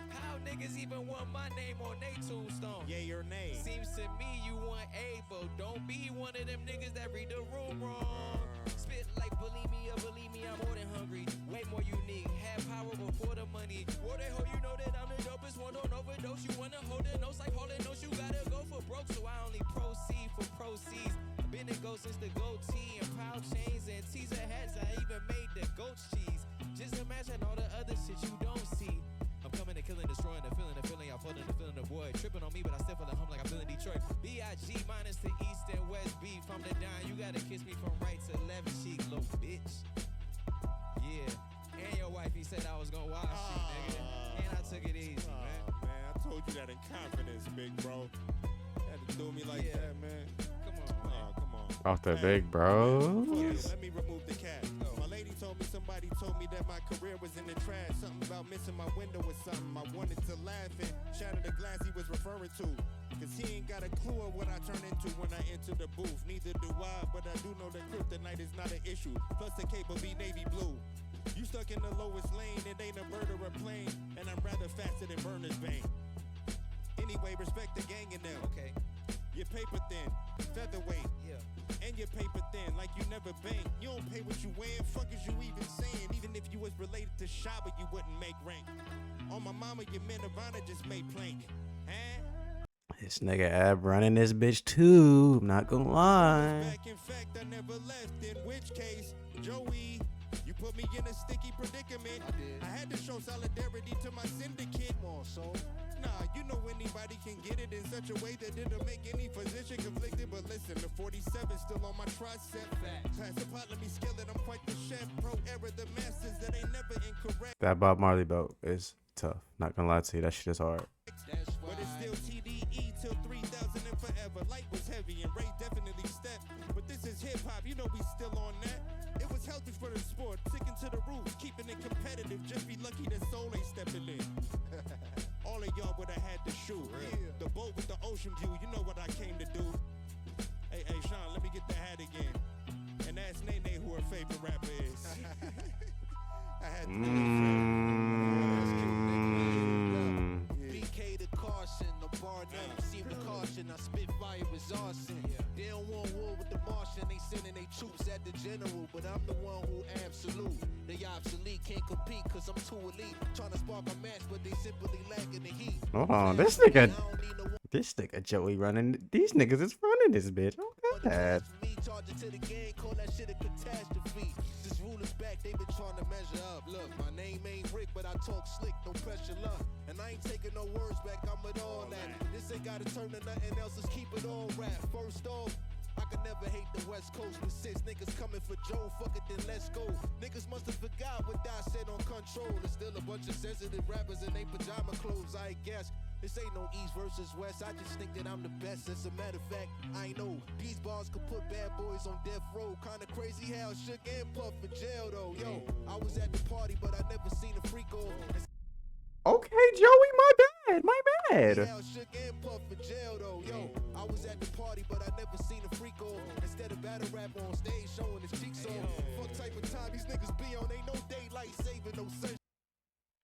How niggas even want my name on they tombstone? Yeah, your name. Seems to me you want A, but don't be one of them niggas that read the room wrong. Spit like believe me, I'm more than hungry. Way more unique. Have power before the money. War they hoe, you know that I'm the dopest one. Don't overdose. You wanna hold the notes like holding notes. You gotta go for broke, so I only proceed for proceeds. Been a ghost since the goatee and proud chains and teaser hats. I even made the goat's cheese. Just imagine all the other shit you don't see. I'm coming and killing, destroying the feeling, y'all floating the feeling. the void. Tripping on me, but I still feel a hum like I feel in Detroit. B.I.G. minus the east and west beef. I'm the dime, you gotta kiss me from right to left cheek, little bitch. Yeah, and your wife, he said I was gonna wash you, nigga. And I took it easy, man. Man, I told you that in confidence, big bro. Had to do me like that, man. Come on. Come on. Off the big bros. Let me remove the cap. My lady told me somebody told me that my career was in the trash. Something about missing my window or something. I wanted to laugh and shatter the glass he was referring to. Cause he ain't got a clue of what I turn into when I enter the booth. Neither do I, but I do know that kryptonite is not an issue. Plus the cable be navy blue. You stuck in the lowest lane, it ain't a bird or a plane. And I'm rather faster than Burner's Bane. Anyway, respect the gang in them. Okay. Your paper thin, featherweight. Yeah. And your paper thin, like you never bank. You don't pay what you wearing, fuck is you even saying? Even if you was related to Shaba, you wouldn't make rank. On my mama, your men Nirvana just made plank. Huh? This nigga Ab running this bitch too. I'm not gonna lie. Back, in fact, I never left. In which case, Joey, you put me in a sticky predicament. I had to show solidarity to my syndicate. Come on, so. Nah, you know anybody can get it in such a way that it'll make any physician conflicted. But listen, the 47 still on my tricep. Pass the pot, let me scale it. I'm quite the chef. Pro era, the masters that ain't never incorrect. That Bob Marley belt is tough. Not gonna lie to you, that shit is hard. But it's still TDE till 3000 and forever. Light was heavy and Ray definitely stepped. But this is hip hop, you know we still on that. It was healthy for the sport, sticking to the rules, keeping it competitive. Just be lucky that Soul ain't stepping in. All of y'all would have had to shoot. The boat with the ocean view, you know what I came to do. Hey, Sean, let me get the hat again. And ask Nene who her favorite rapper is. I had to BK the caution, the bar never seem to caution. I spit fire is arson. They don't want war with the Martian, they sending their troops at the general. But I'm the one who absolute. They obsolete, can't compete cause I'm too elite. Trying to spark a match, but they simply lacking the heat. Hold on, this nigga Joey running. These niggas is running this bitch. Oh god. Me charging to the game, call that shit a catastrophe. This rulers back, they been trying to measure up. Look, my name ain't Rick, but I talk slick, no pressure luck. And I ain't taking no words back, I'm with all that. This ain't gotta turn to nothing else, let's keep it all rap. First off, I could never hate the West Coast, but since niggas coming for Joe, fuck it, then let's go. Niggas must have forgot what I said on Control. There's still a bunch of sensitive rappers in they pajama clothes, I guess. This ain't no East versus West, I just think that I'm the best. As a matter of fact, I know these bars could put bad boys on death row. Kinda crazy how Shook and Puff in jail though. Yo, I was at the party, but I never seen a freak on. Okay, Joey, my bad. How Shook and Puff in jail though. Yo, I was at the party, but I never seen a freak on. Instead of battle rap on stage showing his cheeks on. Fuck type of time these niggas be on, ain't no daylight saving, no sunshine.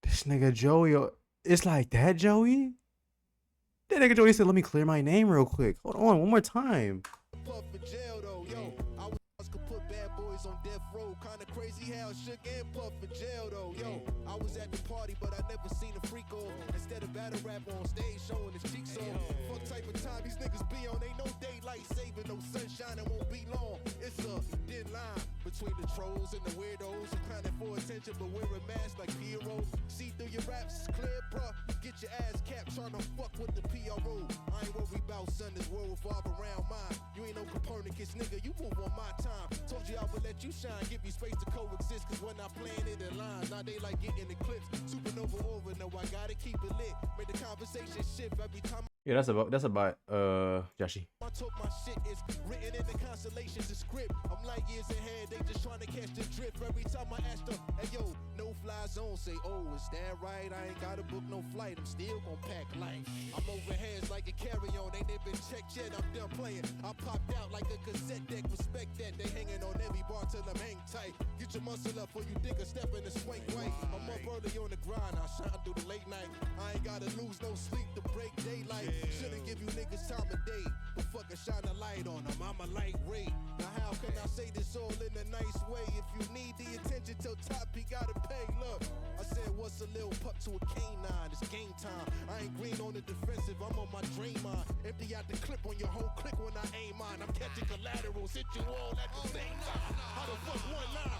This nigga Joey, it's like that, Joey? That nigga Joey said, let me clear my name real quick. Hold on, one more time. Puff in jail though, yo. I was could put bad boys on death row. Kinda crazy how Shook and Puff in jail though, yo. I was at the party, but I never seen a freak on. Instead of battle rap on stage showing his cheeks on. Fuck type of time these niggas be on, ain't no daylight saving, no sunshine, it won't be long. It's a thin line between the trolls and the weirdos who clowning for attention but wear a mask like Piero. See through your raps, it's clear, bruh. Get your ass capped trying to fuck with the PRO. I ain't worried about son, this world revolve around mine. You ain't no Copernicus, nigga, you move on my time. Told you I would let you shine, give you space to coexist. Cause when I plan it in lines, now they like getting eclipsed. Supernova over, no, I gotta keep it lit. Make the conversation shift every time. Yeah, that's about Joshi. I took my shit is written in the constellations of script. I'm like years ahead, they just trying to catch the drift. Every time I ask them, hey yo, no fly zone, say, oh, is that right? I ain't gotta book no flight, I'm still gon' pack light. I'm over heads like a carry-on, ain't even checked yet, I'm done playing. I popped out like a cassette deck, respect that. They hanging on every bar till I'm hang tight. Get your muscle up before you dig a step in the swing right. I'm up early on the grind, I shine through the late night. I ain't gotta lose no sleep to break daylight. Shouldn't give you niggas time of day, but fucking shine a light on them, I'm a light ray. Now how can I say this all in a nice way? If you need the attention till top, he gotta pay. Look, I said what's a little pup to a canine? It's game time, I ain't green on the defensive, I'm on my dream mind. Empty out the clip on your whole click when I aim mine. I'm catching collaterals, hit you all at the same time. How the fuck one line?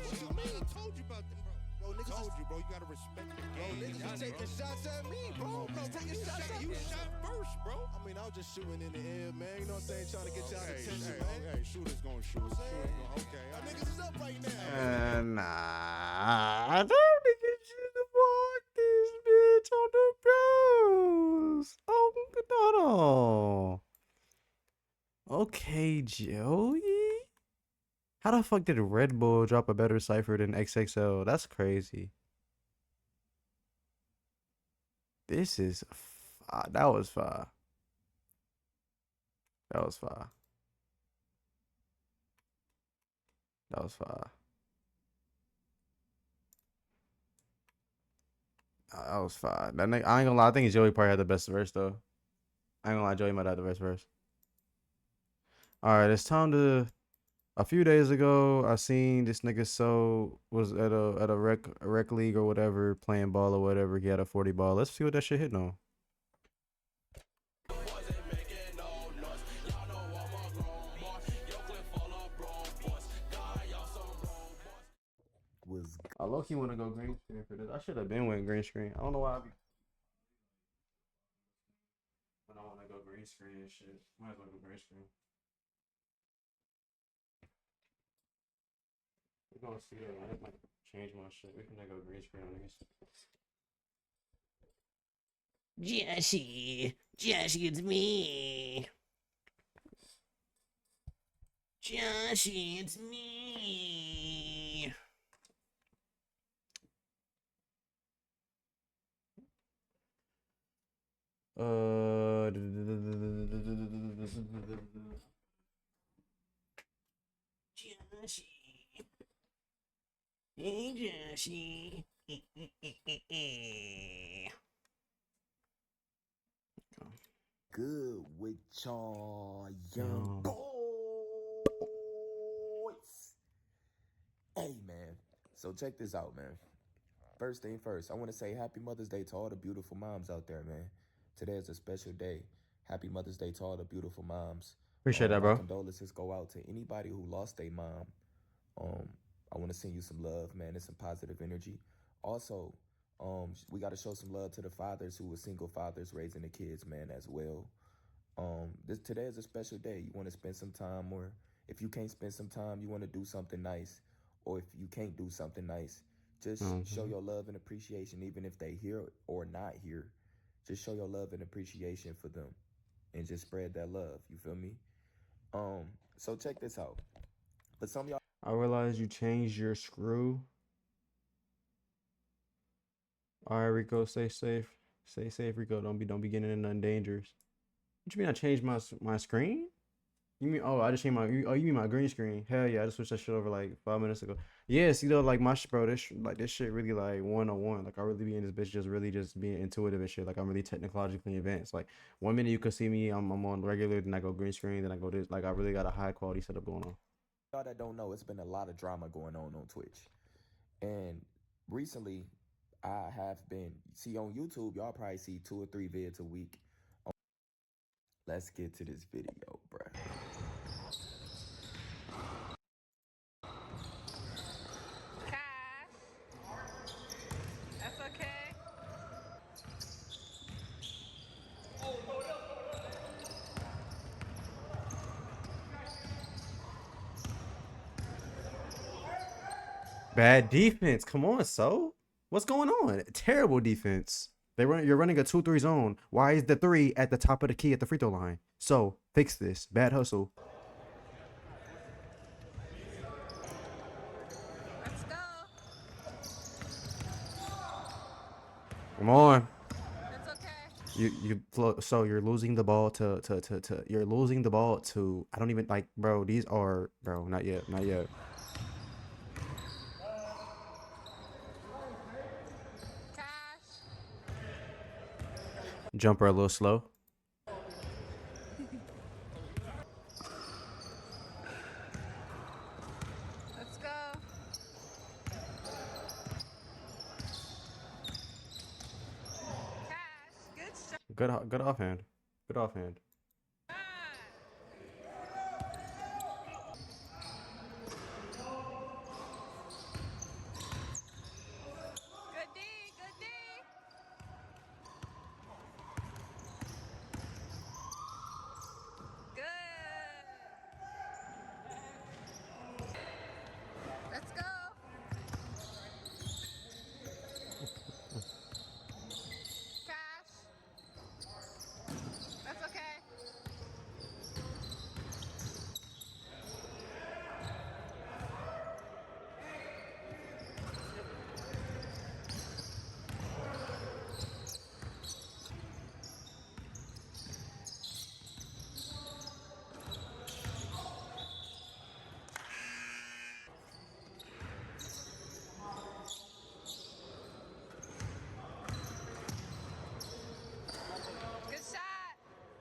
What you mean? Told you about them, bro. Bro, niggas told you, bro. You gotta respect the game. Niggas is taking shots at me, bro. No, taking shots at you. Shot first, bro. I mean, I was just shooting in the air, man. You know what I'm saying? Trying to get y'all attention, man. Hey, shooters gonna shoot. Okay, y'all niggas is up right now. Nah, I don't think you should have walked this bitch on the bros. Oh, no. Okay, Joey. How the fuck did Red Bull drop a better cipher than XXL? That's crazy. This is that was fire. That was fire. That was fire. That was fire. That nigga, I ain't gonna lie. I think Joey probably had the best verse though. I ain't gonna lie. Joey might have the best verse. All right, it's time to. A few days ago, I seen this nigga was at a rec league or whatever, playing ball or whatever. He had a 40 ball. Let's see what that shit hitting on. I low-key want to go green screen for this. I should have been went green screen. I don't know why I be. But I want to go green screen and shit. Might as well go green screen. We're gonna see that. I might change my shit. We can go green screen on this. Jesse, it's me. Jesse, it's me. Jesse. Hey, Jesse. Good with y'all young boys. Hey, man. So check this out, man. First thing first, I want to say Happy Mother's Day to all the beautiful moms out there, man. Today is a special day. Happy Mother's Day to all the beautiful moms. Appreciate that, bro. My condolences go out to anybody who lost their mom. I want to send you some love, man, and some positive energy. Also, we got to show some love to the fathers who were single fathers raising the kids, man, as well. Today is a special day. You want to spend some time, or if you can't spend some time, you want to do something nice, or if you can't do something nice, just show your love and appreciation, even if they here or not here. Just show your love and appreciation for them, and just spread that love. You feel me? So check this out. But some of y'all. I realize you changed your screw. All right, Rico, stay safe. Stay safe, Rico. Don't be getting in none dangers. What you mean I changed my screen? You mean I just changed my you mean my green screen? Hell yeah, I just switched that shit over like 5 minutes ago. Yeah, see though, like my bro, this shit really like 101. Like I really be in this bitch just being intuitive and shit. Like I'm really technologically advanced. Like 1 minute you could see me, I'm on regular, then I go green screen, then I go this. Like I really got a high quality setup going on. Y'all that don't know, it's been a lot of drama going on Twitch. And recently, I have been, on YouTube, y'all probably see 2 or 3 vids a week. Let's get to this video, bruh. That's okay. Bad defense. Come on, so what's going on? Terrible defense. You're running a 2-3 zone. Why is the 3 at the top of the key at the free throw line? So fix this. Bad hustle. Let's go. Come on. That's okay. So you're losing the ball to you're losing the ball to I don't even like bro. These are bro. Not yet. Jumper a little slow. Let's go. Good offhand. Good offhand.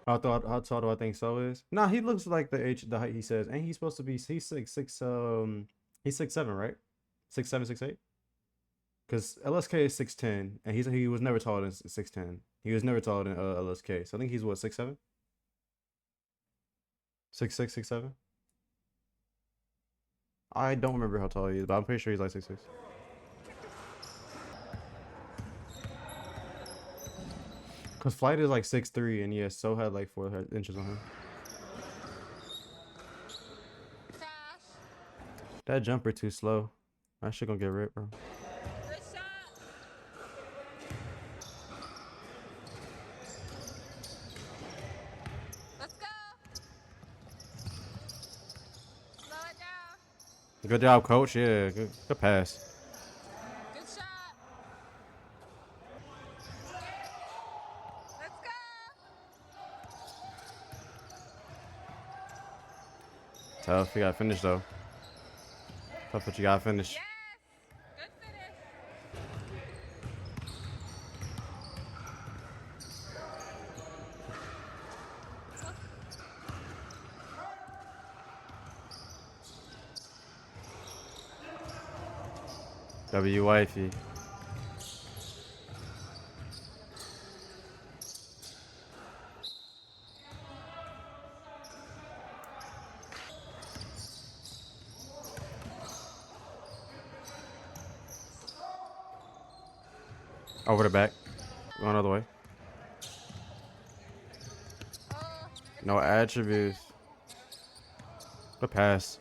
How tall do I think So is? Nah, he looks like the height he says, and he's supposed to be. He's 6'7", right? 6'7", 6'8". Because LSK is 6'10", and he was never taller than 6'10". He was never taller than LSK. So I think he's what, 6'7", 6'6", 6'7". I don't remember how tall he is, but I'm pretty sure he's like 6'6". Cause Flight is like 6'3", and yeah, So had like 4 inches on him. That jumper too slow. That shit gonna get ripped, bro. Good job, coach. Yeah, good pass. Tough. You gotta finish though. Tough, but you gotta finish. W wifey. Over the back. Going another way. No attributes. Good pass.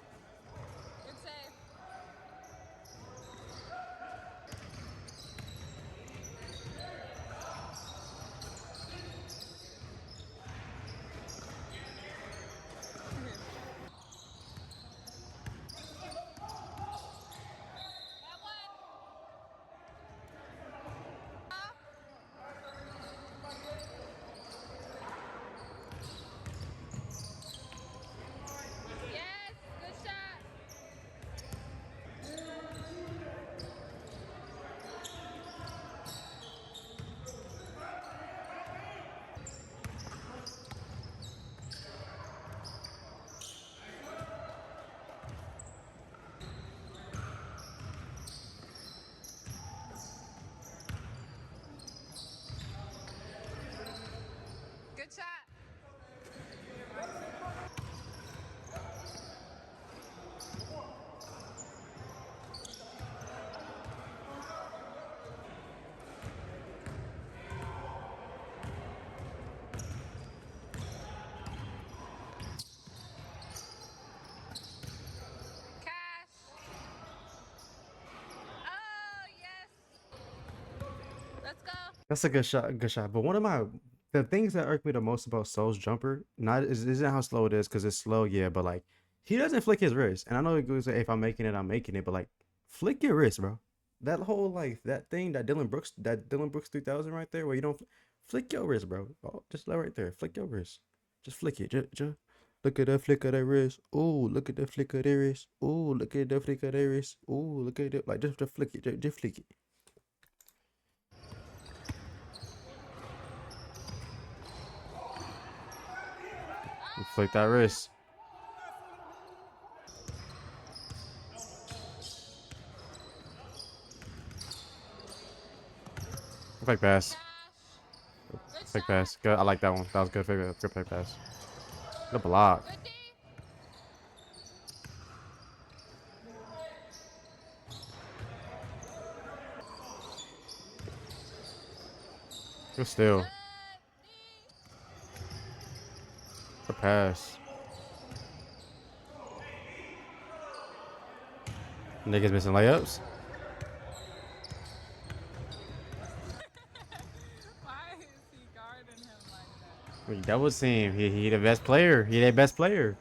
Good shot. That's a good shot. Good shot. But one of the things that irk me the most about Soul's jumper, not isn't how slow it is, because it's slow, yeah, but like he doesn't flick his wrist. And I know it goes, hey, if I'm making it, I'm making it, but like flick your wrist, bro. That whole like that thing that Dylan Brooks 3000 right there, where you don't flick your wrist, bro. Oh, just right there, flick your wrist. Just flick it. Just look at the flick of that wrist. Ooh, look at the flick of their wrist. Ooh, look at the flick of their wrist. Ooh, look at it. Like just flick it. Just flick it. You flick that wrist. Fake pass. Fake pass. Good. I like that one. That was good. Good fake pass. Good block. Good steal. Good pass. Niggas missing layups. I mean, double team. He the best player. He the best player.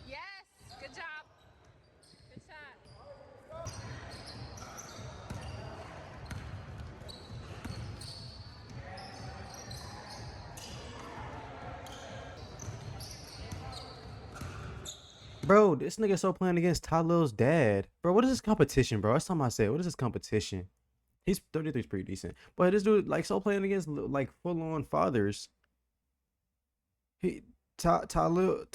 Yes, good job. Bro, this nigga so playing against Tylil's dad. Bro, what is this competition, bro? That's something I said. What is this competition? He's 33 is pretty decent. But this dude, like, so playing against, like, full-on fathers. Tylil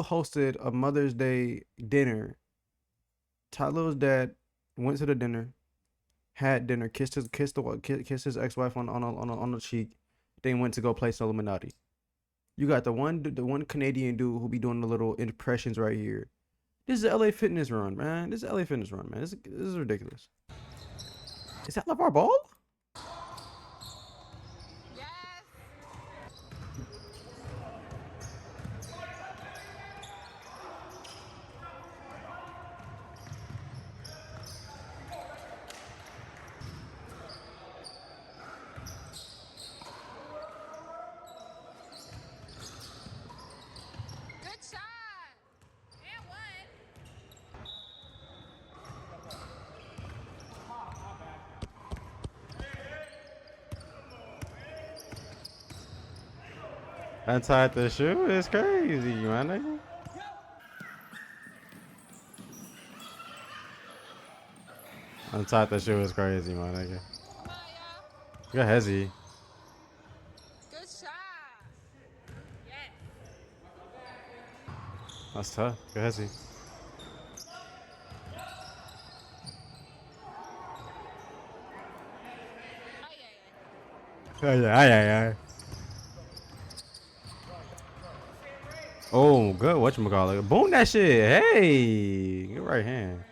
hosted a Mother's Day dinner. Tylil's dad went to the dinner, had dinner, kissed his ex-wife on the cheek, then went to go play some Illuminati. You got the one Canadian dude who be doing the little impressions right here. This is the LA Fitness run, man. This is LA Fitness run, man. This is ridiculous. Is that LeVar Ball? Good shot. And one. Untied the shoe is crazy, my nigga. Untied the shoe is crazy, my nigga. Good hezzy. Good shot. Yes. That's tough. Good hezzy. Ay. Oh, good. Whatchamacallit. Boom that shit. Hey. Good right hand.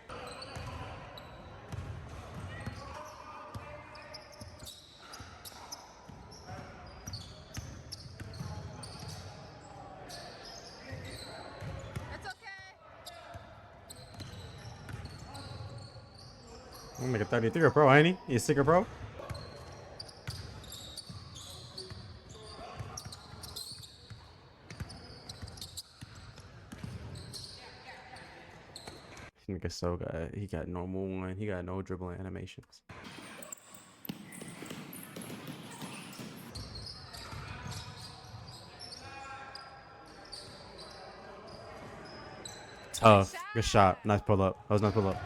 It's okay. I'm gonna make a 33 pro, ain't he? He's a sticker pro. Nigga so good. He got normal one. He got no dribbling animations. Tough. Good shot. Nice pull up. That was a nice pull up.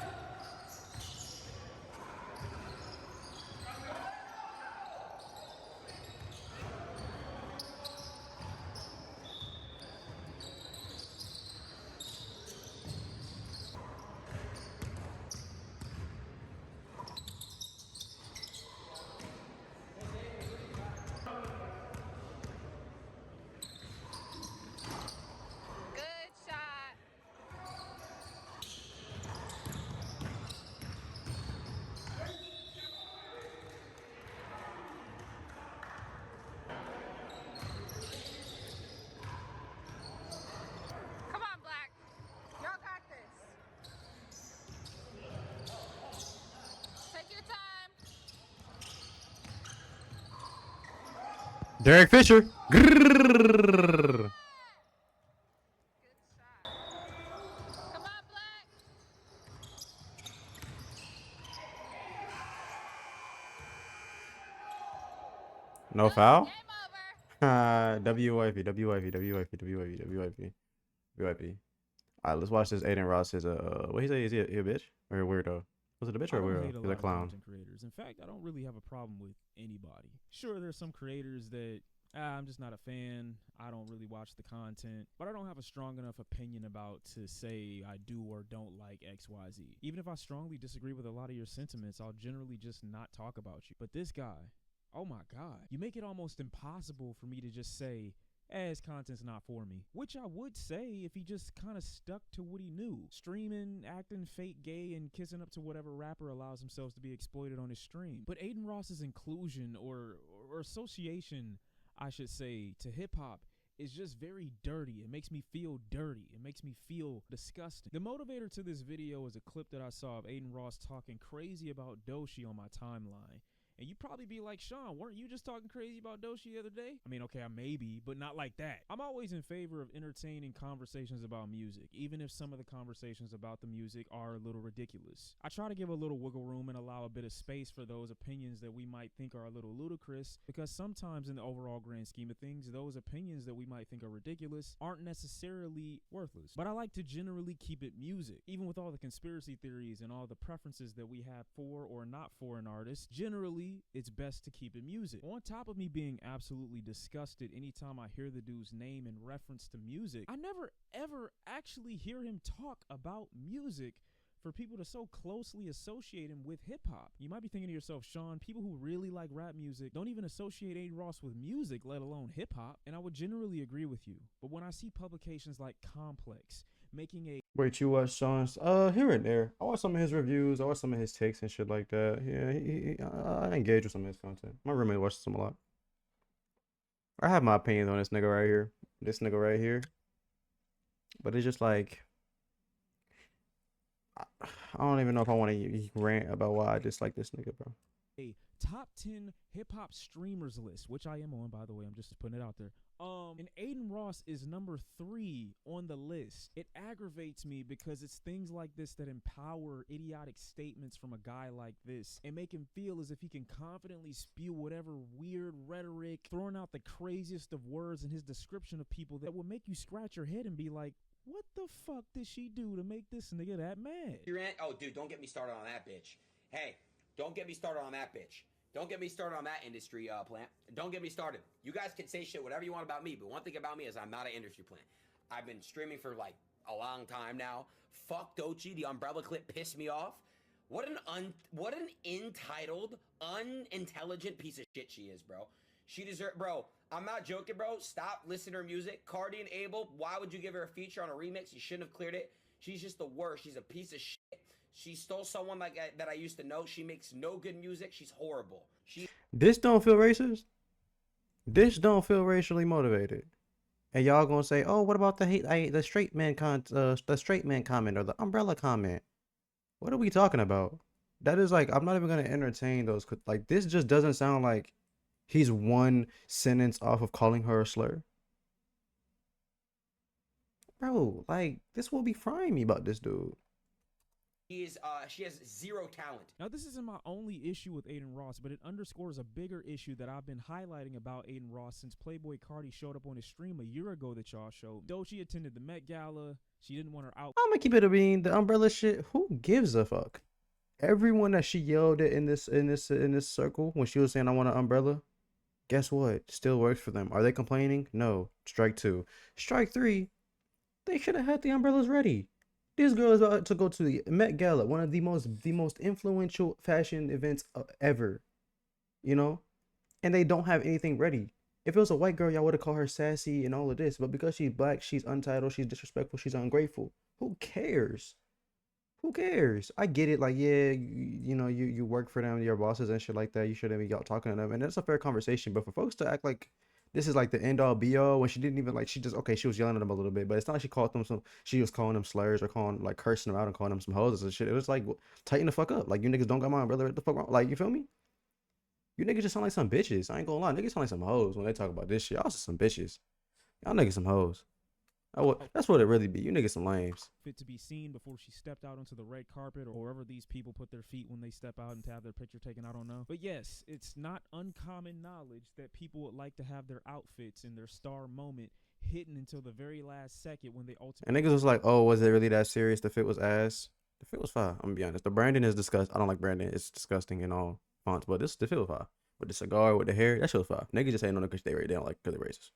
Good shot. Come on, Black. Y'all got this. Take your time. Derek Fisher. Grrrr. Come on, Black. No foul? WYP. Alright, let's watch this Aiden Ross's what he say? Is he a bitch? Or a weirdo? Was it a bitch or a weirdo? He's a clown. Content creators. In fact, I don't really have a problem with anybody. Sure, there's some creators that I'm just not a fan. I don't really watch the content, but I don't have a strong enough opinion about to say I do or don't like XYZ. Even if I strongly disagree with a lot of your sentiments, I'll generally just not talk about you. But this guy, oh my God, you make it almost impossible for me to just say, his content's not for me. Which I would say if he just kind of stuck to what he knew. Streaming, acting fake gay, and kissing up to whatever rapper allows themselves to be exploited on his stream. But Aiden Ross's inclusion or association, I should say, to hip-hop is just very dirty. It makes me feel dirty. It makes me feel disgusting. The motivator to this video is a clip that I saw of Aiden Ross talking crazy about Doshi on my timeline. And you'd probably be like, Sean, weren't you just talking crazy about Doechii the other day? I mean, okay, I may be, but not like that. I'm always in favor of entertaining conversations about music, even if some of the conversations about the music are a little ridiculous. I try to give a little wiggle room and allow a bit of space for those opinions that we might think are a little ludicrous, because sometimes in the overall grand scheme of things, those opinions that we might think are ridiculous aren't necessarily worthless. But I like to generally keep it music. Even with all the conspiracy theories and all the preferences that we have for or not for an artist, generally it's best to keep it music. On top of me being absolutely disgusted anytime I hear the dude's name in reference to music, I never ever actually hear him talk about music for people to so closely associate him with hip-hop. You might be thinking to yourself, Sean, people who really like rap music don't even associate Aiden Ross with music, let alone hip-hop, and I would generally agree with you. But when I see publications like Complex making a... Wait, you watch Sean's? Here and there. I watch some of his reviews. I watch some of his takes and shit like that. Yeah, I engage with some of his content. My roommate watches him a lot. I have my opinions on this nigga right here. This nigga right here. But it's just like... I don't even know if I want to rant about why I dislike this nigga, bro. A top 10 hip-hop streamers list, which I am on, by the way. I'm just putting it out there. And Aiden Ross is number 3 on the list. It aggravates me because it's things like this that empower idiotic statements from a guy like this and make him feel as if he can confidently spew whatever weird rhetoric, throwing out the craziest of words in his description of people that will make you scratch your head and be like, what the fuck did she do to make this nigga that mad? Oh, dude, don't get me started on that bitch. Hey, don't get me started on that bitch. Don't get me started on that industry plant. Don't get me started. You guys can say shit whatever you want about me, but one thing about me is I'm not an industry plant. I've been streaming for like a long time now. Fuck Doechii, the umbrella clip pissed me off. What an entitled, unintelligent piece of shit she is, bro. She deserves, bro. I'm not joking, bro. Stop listening to her music. Cardi and Abel, why would you give her a feature on a remix? You shouldn't have cleared it. She's just the worst. She's a piece of shit. She stole someone like that I used to know. She makes no good music. She's horrible. This don't feel racist. This don't feel racially motivated. And y'all gonna say, oh, what about the straight man comment or the umbrella comment? What are we talking about? That is like, I'm not even gonna entertain those. Like, this just doesn't sound like he's one sentence off of calling her a slur. Bro, like, this will be frying me about this dude. She has zero talent. Now, this isn't my only issue with Aiden Ross, but it underscores a bigger issue that I've been highlighting about Aiden Ross since Playboy Cardi showed up on his stream a year ago that y'all showed. Doechii attended the Met Gala. She didn't want her out. I'm gonna keep it a bean. The umbrella shit, who gives a fuck? Everyone that she yelled at in this circle when she was saying I want an umbrella, guess what? Still works for them. Are they complaining? No. Strike 2. Strike 3. They should have had the umbrellas ready. This girl is about to go to the Met Gala, one of the most influential fashion events ever, you know, and they don't have anything ready. If it was a white girl, y'all would have called her sassy and all of this, but because she's black, she's untitled, she's disrespectful, she's ungrateful. Who cares? Who cares? I get it. Like, yeah, you know, you work for them, your bosses and shit like that. You shouldn't be out talking to them, and that's a fair conversation. But for folks to act like this is like the end all be all when she didn't even like, she just, okay, she was yelling at them a little bit, but it's not like she called them she was calling them slurs or cursing them out and calling them some hoes and shit. It was like, tighten the fuck up. Like, you niggas don't got my umbrella. What the fuck wrong? Like, you feel me? You niggas just sound like some bitches. I ain't gonna lie. Niggas sound like some hoes when they talk about this shit. Y'all some bitches. Y'all niggas some hoes. That's what it really be. You niggas some lames. Fit to be seen before she stepped out onto the red carpet or wherever these people put their feet when they step out and to have their picture taken. I don't know. But yes, it's not uncommon knowledge that people would like to have their outfits and their star moment hidden until the very last second when they ultimately. And niggas was like, oh, was it really that serious? The fit was ass. The fit was fire. I'm gonna be honest. The branding is disgusting. I don't like branding. It's disgusting in all fonts. But the fit was fire. With the cigar, with the hair, that shit was fire. Niggas just ain't on it because they don't like because they're racist.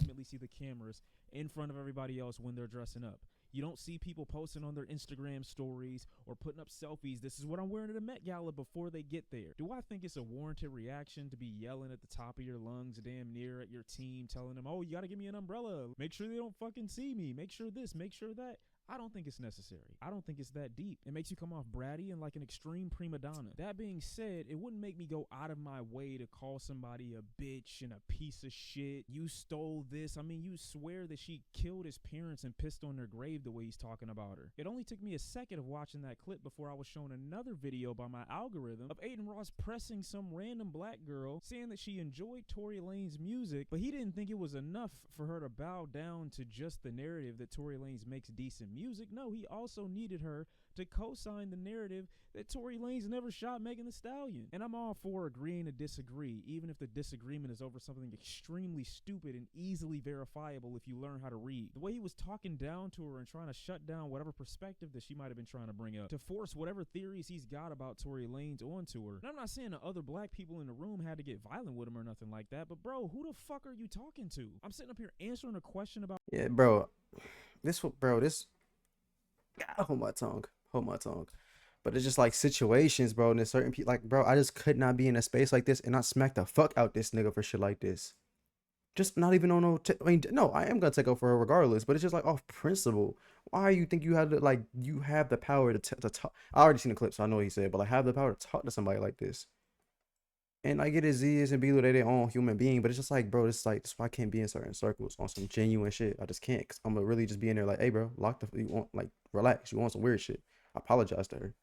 Ultimately see the cameras in front of everybody else when they're dressing up. You don't see people posting on their Instagram stories or putting up selfies. This is what I'm wearing at the Met Gala before they get there. Do I think it's a warranted reaction to be yelling at the top of your lungs damn near at your team, telling them, oh, you got to give me an umbrella. Make sure they don't fucking see me. Make sure this, make sure that. I don't think it's necessary. I don't think it's that deep. It makes you come off bratty and like an extreme prima donna. That being said, it wouldn't make me go out of my way to call somebody a bitch and a piece of shit. You stole this. I mean, you swear that she killed his parents and pissed on their grave the way he's talking about her. It only took me a second of watching that clip before I was shown another video by my algorithm of Aiden Ross pressing some random black girl, saying that she enjoyed Tory Lanez music, but he didn't think it was enough for her to bow down to just the narrative that Tory Lanez makes decent music. No, he also needed her to co-sign the narrative that Tory Lanez never shot Megan Thee Stallion. And I'm all for agreeing to disagree, even if the disagreement is over something extremely stupid and easily verifiable if you learn how to read. The way he was talking down to her and trying to shut down whatever perspective that she might have been trying to bring up, to force whatever theories he's got about Tory Lanez onto her. And I'm not saying the other black people in the room had to get violent with him or nothing like that, but bro, who the fuck are you talking to? I'm sitting up here answering a question about— Yeah, bro. Hold my tongue. But it's just like situations, bro, and there's certain people, like, bro, I just could not be in a space like this and not smack the fuck out this nigga for shit like this. Just not even on no, I mean, no, I am gonna take over for her regardless, but it's just like off principle. Why you think you have to, like, you have the power to talk? I already seen the clip, so I know what he said, but like, have the power to talk to somebody like this. And I get it, Z is and B, they their own human being, but it's just like, bro, it's like, that's why I can't be in certain circles on some genuine shit. I just can't, cause I'm gonna really just be in there like, hey, bro, you want, like, relax, you want some weird shit. I apologize to her,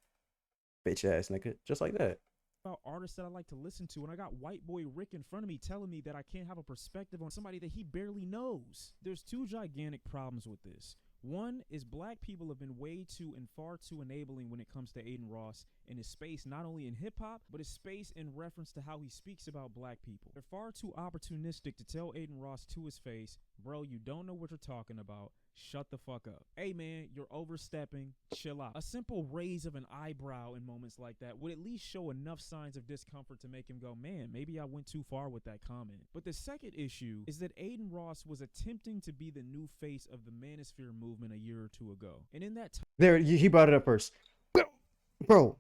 bitch ass nigga, just like that. About artists that I like to listen to, and I got white boy Rick in front of me telling me that I can't have a perspective on somebody that he barely knows. There's two gigantic problems with this. One is black people have been way too and far too enabling when it comes to Aiden Ross and his space, not only in hip-hop, but his space in reference to how he speaks about black people. They're far too opportunistic to tell Aiden Ross to his face, bro, you don't know what you're talking about. Shut the fuck up. Hey man, you're overstepping. Chill out. A simple raise of an eyebrow in moments like that would at least show enough signs of discomfort to make him go, man, maybe I went too far with that comment. But the second issue is that Aiden Ross was attempting to be the new face of the Manosphere movement a year or two ago. And in that time, There, he brought it up first. Bro.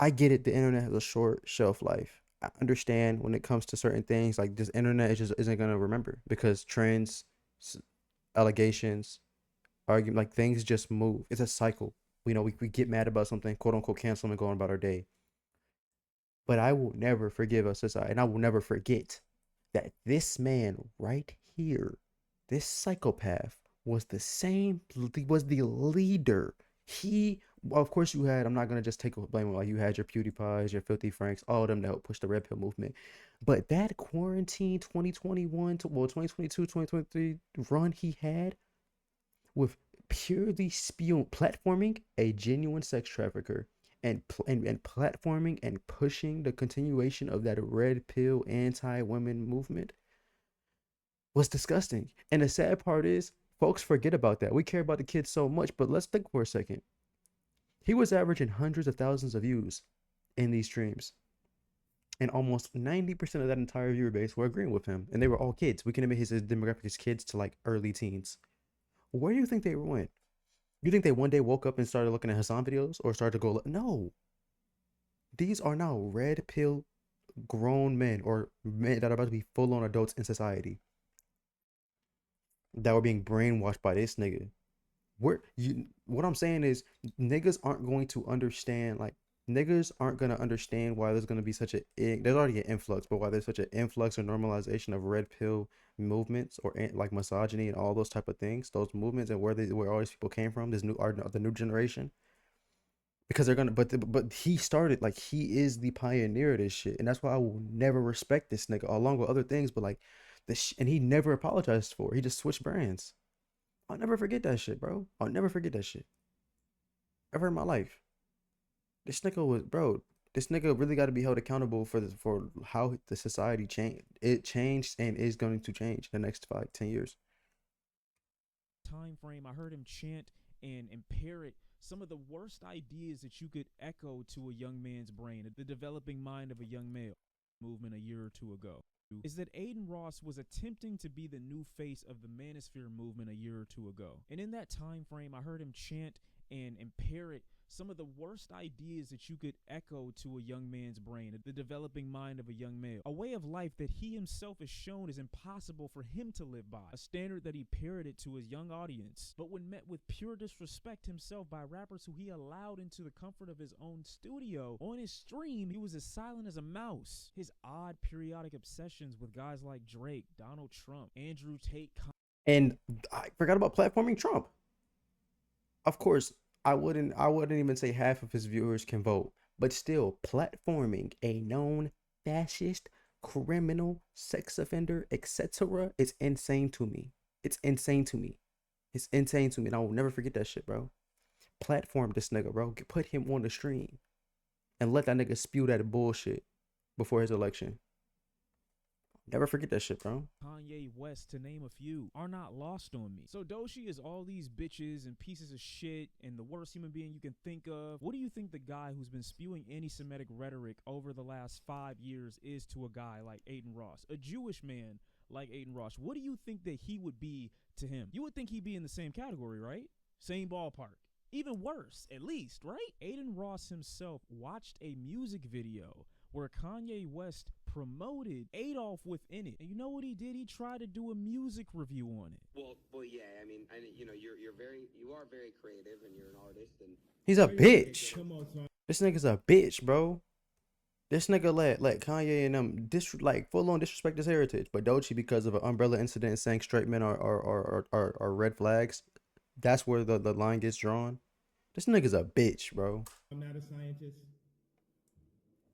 I get it. The internet has a short shelf life. I understand when it comes to certain things, like this internet isn't gonna remember because trends, allegations, argument, like things just move. It's a cycle. We get mad about something, quote unquote, cancel them and go on about our day. But I will never forgive a society, and I will never forget that this man right here, this psychopath, was the leader. Well, of course you had, I'm not gonna just take blame, like you had your PewDiePies, your Filthy Franks, all of them that helped push the Red Pill movement. But that quarantine 2021 to 2022, 2023 run he had with purely platforming a genuine sex trafficker and platforming and pushing the continuation of that Red Pill anti-women movement was disgusting. And the sad part is, folks forget about that. We care about the kids so much, but let's think for a second. He was averaging hundreds of thousands of views in these streams. And almost 90% of that entire viewer base were agreeing with him. And they were all kids. We can admit his demographic is kids to like early teens. Where do you think they went? You think they one day woke up and started looking at Hassan videos or started to go, no. These are now red pill grown men or men that are about to be full-on adults in society that were being brainwashed by this nigga. What I'm saying is niggas aren't going to understand, like niggas aren't going to understand why there's going to be such there's already an influx, but why there's such an influx or normalization of red pill movements or like misogyny and all those type of things, those movements, and where all these people came from, the new generation, because they're gonna, but he started, like he is the pioneer of this shit, and that's why I will never respect this nigga along with other things, but like this, and he never apologized for it. He just switched brands. I'll never forget that shit, bro. I'll never forget that shit ever in my life. This nigga really got to be held accountable for how the society changed. It changed and is going to change in the next 5-10 years. time frame, I heard him chant and parrot some of the worst ideas that you could echo to a young man's brain, the developing mind of a young male movement a year or two ago. Is that Aiden Ross was attempting to be the new face of the Manosphere movement a year or two ago. And in that time frame, I heard him chant and parrot some of the worst ideas that you could echo to a young man's brain, the developing mind of a young male. A way of life that he himself has shown is impossible for him to live by. A standard that he parroted to his young audience. But when met with pure disrespect himself by rappers who he allowed into the comfort of his own studio, on his stream, he was as silent as a mouse. His odd periodic obsessions with guys like Drake, Donald Trump, Andrew Tate. And I forgot about platforming Trump. Of course, I wouldn't even say half of his viewers can vote, but still, platforming a known fascist, criminal, sex offender, etc. is insane to me. It's insane to me. It's insane to me, and I will never forget that shit, bro. Platform this nigga, bro. Put him on the stream and let that nigga spew that bullshit before his election. Never forget that shit, bro. Kanye West, to name a few, are not lost on me. So Doechii is all these bitches and pieces of shit and the worst human being you can think of. What do you think the guy who's been spewing anti-Semitic rhetoric over the last 5 years is to a guy like Aiden Ross, a Jewish man like Aiden Ross? What do you think that he would be to him? You would think he'd be in the same category, right? Same ballpark. Even worse, at least, right? Aiden Ross himself watched a music video where Kanye West promoted Adolf within it. And you know what he did? He tried to do a music review on it. Well, yeah. I mean, you know, you are very creative, and you're an artist. And He's a bitch. This nigga's a bitch, bro. This nigga let Kanye and them full on disrespect his heritage. But Doechii, because of an umbrella incident saying straight men are red flags, that's where the line gets drawn. This nigga's a bitch, bro. I'm not a scientist.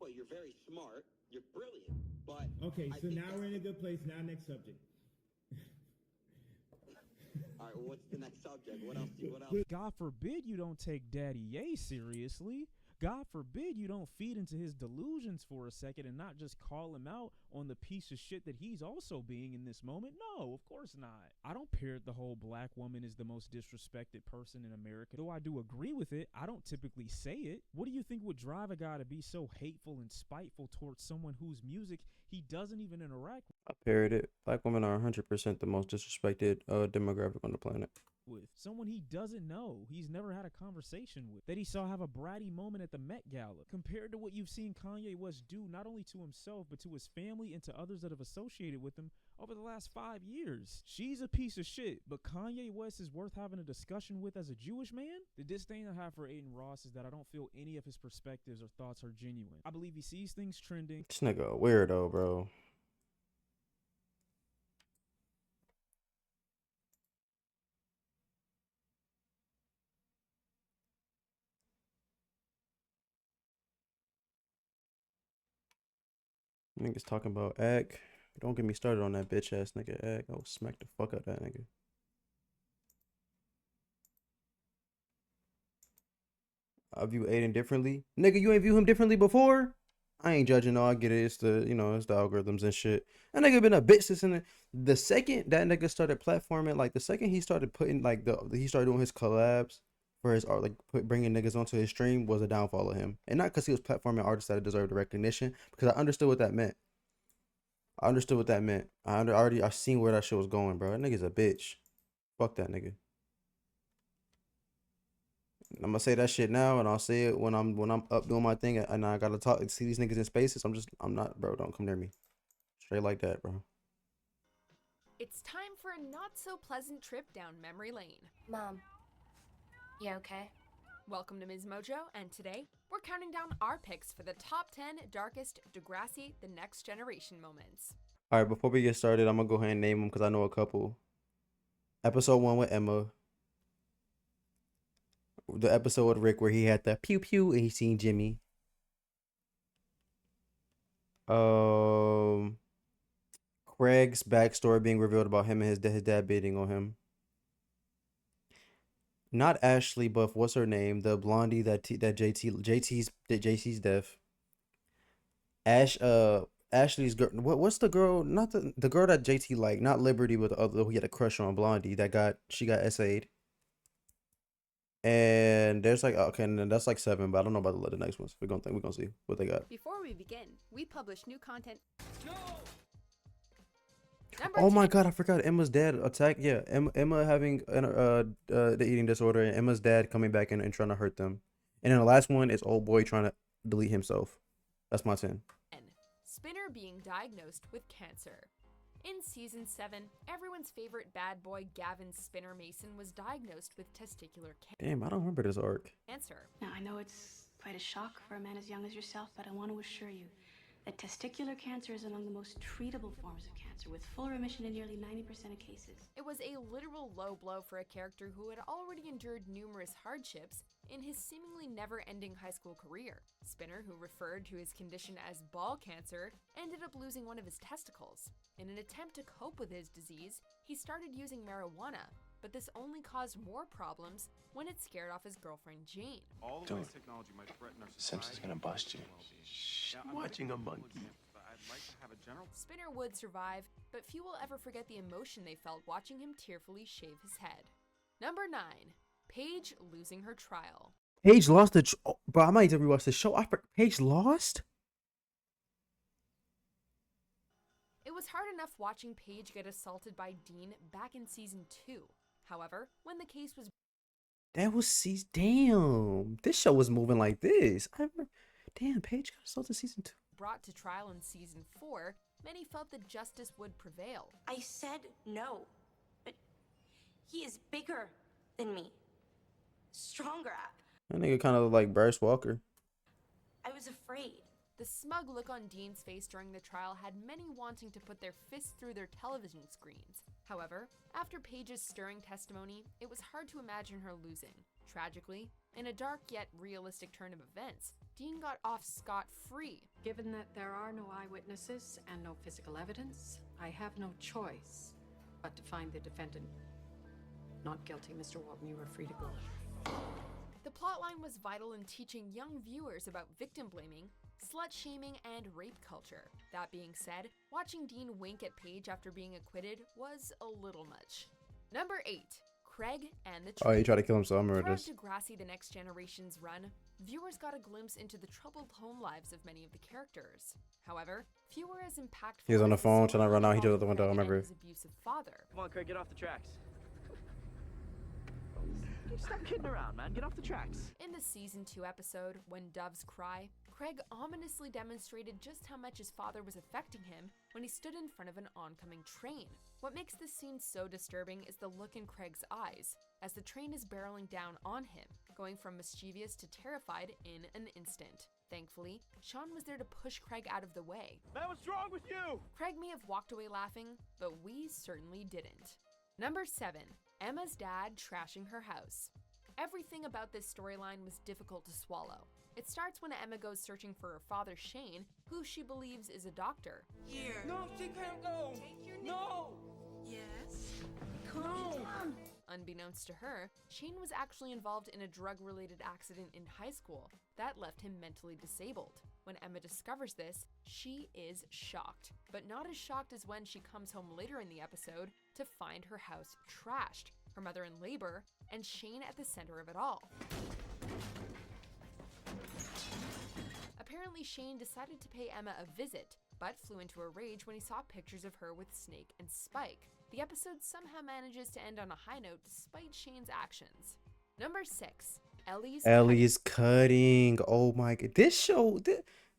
Well, you're very smart. You're brilliant. But okay, so now we're in a good place. Now, next subject. All right, well, what's the next subject? What else? God forbid you don't take Daddy Ye seriously. God forbid you don't feed into his delusions for a second and not just call him out on the piece of shit that he's also being in this moment. No, of course not. I don't parrot the whole black woman is the most disrespected person in America. Though I do agree with it, I don't typically say it. What do you think would drive a guy to be so hateful and spiteful towards someone whose music he doesn't even interact with? I parrot it. Black women are 100% the most disrespected demographic on the planet. With someone he doesn't know, he's never had a conversation with, that he saw have a bratty moment at the Met Gala, compared to what you've seen Kanye West do not only to himself but to his family and to others that have associated with him over the last 5 years. She's a piece of shit, but Kanye West is worth having a discussion with as a Jewish man? The disdain I have for Aiden Ross is that I don't feel any of his perspectives or thoughts are genuine. I believe he sees things trending. This nigga a weirdo, bro. Niggas talking about Ag. Don't get me started on that bitch ass nigga Ag. I will smack the fuck out that nigga. I view Aiden differently. Nigga, you ain't view him differently before? I ain't judging, no, I get it. It's the, it's the algorithms and shit. That nigga been a bitch since the second that nigga started platforming, like the second he started putting he started doing his collabs for his art, bringing niggas onto his stream, was a downfall of him. And not because he was platforming artists that deserved the recognition, because I understood what that meant. I seen where that shit was going, bro. That nigga's a bitch. Fuck that nigga. I'm gonna say that shit now, and I'll say it when I'm up doing my thing, and I gotta see these niggas in spaces. I'm not, bro. Don't come near me. Straight like that, bro. It's time for a not so pleasant trip down memory lane. Mom, you okay? Welcome to Ms. Mojo, and today we're counting down our picks for the top 10 darkest Degrassi The Next Generation moments. All right, before we get started, I'm gonna go ahead and name them because I know a couple. Episode 1 with Emma. The episode with Rick where he had the pew pew and he seen Jimmy. Craig's backstory being revealed about him and his dad beating on him. Not Ashley, but what's her name? The blondie that JT's death. Ashley's girl. What's the girl? Not the girl that JT liked. Not Liberty, but the other who he had a crush on, blondie she got essayed. And there's okay, and then that's 7, but I don't know about the next ones. We're gonna see what they got. Before we begin, we publish new content. No! Oh my god, I forgot Emma's dad attacked. Yeah, Emma having the eating disorder, and Emma's dad coming back and trying to hurt them. And then the last one is old boy trying to delete himself. That's my 10. Spinner being diagnosed with cancer. In season 7, everyone's favorite bad boy Gavin Spinner Mason was diagnosed with testicular Damn, I don't remember this arc. cancer. Now, I know it's quite a shock for a man as young as yourself, but I want to assure you that testicular cancer is among the most treatable forms of cancer, with full remission in nearly 90% of cases. It was a literal low blow for a character who had already endured numerous hardships in his seemingly never-ending high school career. Spinner, who referred to his condition as ball cancer, ended up losing one of his testicles. In an attempt to cope with his disease, he started using marijuana, but this only caused more problems when it scared off his girlfriend Jane. All the ways technology might threaten our society. Simpson's gonna bust you. Shh, I'm watching a monkey. I'd like to have a general. Spinner would survive, but few will ever forget the emotion they felt watching him tearfully shave his head. Number 9. Paige losing her trial. Paige lost the. Bro, I might need to rewatch the show. Paige lost? It was hard enough watching Paige get assaulted by Dean back in season 2. However, when the case was That was season. Damn. This show was moving like this. I remember. Damn, Paige got assaulted season 2. brought to trial in season 4, many felt that justice would prevail. I said no, but he is bigger than me. Stronger. That nigga kind of like Bryce Walker. I was afraid. The smug look on Dean's face during the trial had many wanting to put their fists through their television screens. However, after Paige's stirring testimony, it was hard to imagine her losing. Tragically, in a dark yet realistic turn of events, Dean got off scot-free. Given that there are no eyewitnesses and no physical evidence, I have no choice but to find the defendant not guilty. Mr. Walton, you are free to go. The plotline was vital in teaching young viewers about victim blaming, slut-shaming, and rape culture. That being said, watching Dean wink at Paige after being acquitted was a little much. Number 8. Craig and the Oh, he tried to kill himself. I remember Throughout this. Degrassi The Next Generation's run, viewers got a glimpse into the troubled home lives of many of the characters. However, few were as impactful. He was on the as phone trying to story run out. He involving jumped out the window. I Craig and remember. his abusive father. Come on, Craig, get off the tracks. Stop kidding around, man. Get off the tracks. In the season 2 episode, When Doves Cry, Craig ominously demonstrated just how much his father was affecting him when he stood in front of an oncoming train. What makes this scene so disturbing is the look in Craig's eyes, as the train is barreling down on him, going from mischievous to terrified in an instant. Thankfully, Sean was there to push Craig out of the way. Man, what's wrong with you? Craig may have walked away laughing, but we certainly didn't. Number 7. Emma's dad trashing her house. Everything about this storyline was difficult to swallow. It starts when Emma goes searching for her father Shane, who she believes is a doctor. Here. No, she can't go. Take your No. Yes. No. Unbeknownst to her, Shane was actually involved in a drug-related accident in high school that left him mentally disabled. When Emma discovers this, she is shocked, but not as shocked as when she comes home later in the episode to find her house trashed, her mother in labor, and Shane at the center of it all. Apparently, Shane decided to pay Emma a visit, but flew into a rage when he saw pictures of her with Snake and Spike. The episode somehow manages to end on a high note despite Shane's actions. Number 6. Ellie's cutting. Oh my god. This show,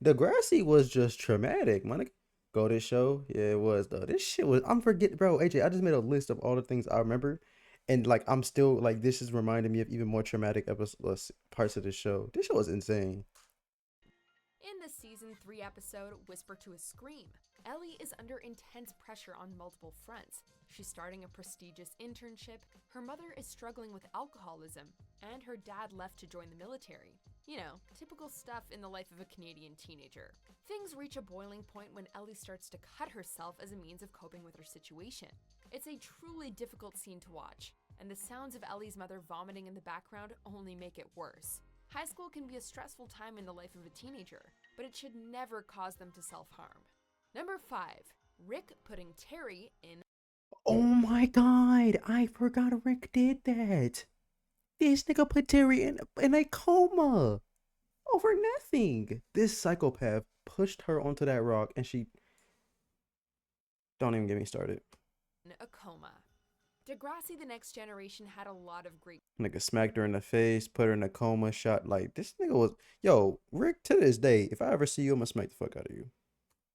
Degrassi was just traumatic. Man, go this show. Yeah, it was though. This shit was, I'm forgetting, bro. AJ, I just made a list of all the things I remember. And like, I'm still like, this is reminding me of even more traumatic episodes, parts of the show. This show was insane. In the season 3 episode, Whisper to a Scream, Ellie is under intense pressure on multiple fronts. She's starting a prestigious internship, her mother is struggling with alcoholism, and her dad left to join the military. You know, typical stuff in the life of a Canadian teenager. Things reach a boiling point when Ellie starts to cut herself as a means of coping with her situation. It's a truly difficult scene to watch, and the sounds of Ellie's mother vomiting in the background only make it worse. High school can be a stressful time in the life of a teenager, but it should never cause them to self-harm. Number 5. Rick putting Terry in. Oh my god, I forgot Rick did that. This nigga put Terry in a coma over nothing. This psychopath pushed her onto that rock and she... Don't even get me started. A coma. Degrassi The Next Generation had a lot of great Nigga smacked her in the face, put her in a coma, shot. Like, this nigga was, yo, Rick, to this day, if I ever see you, I'm gonna smack the fuck out of you.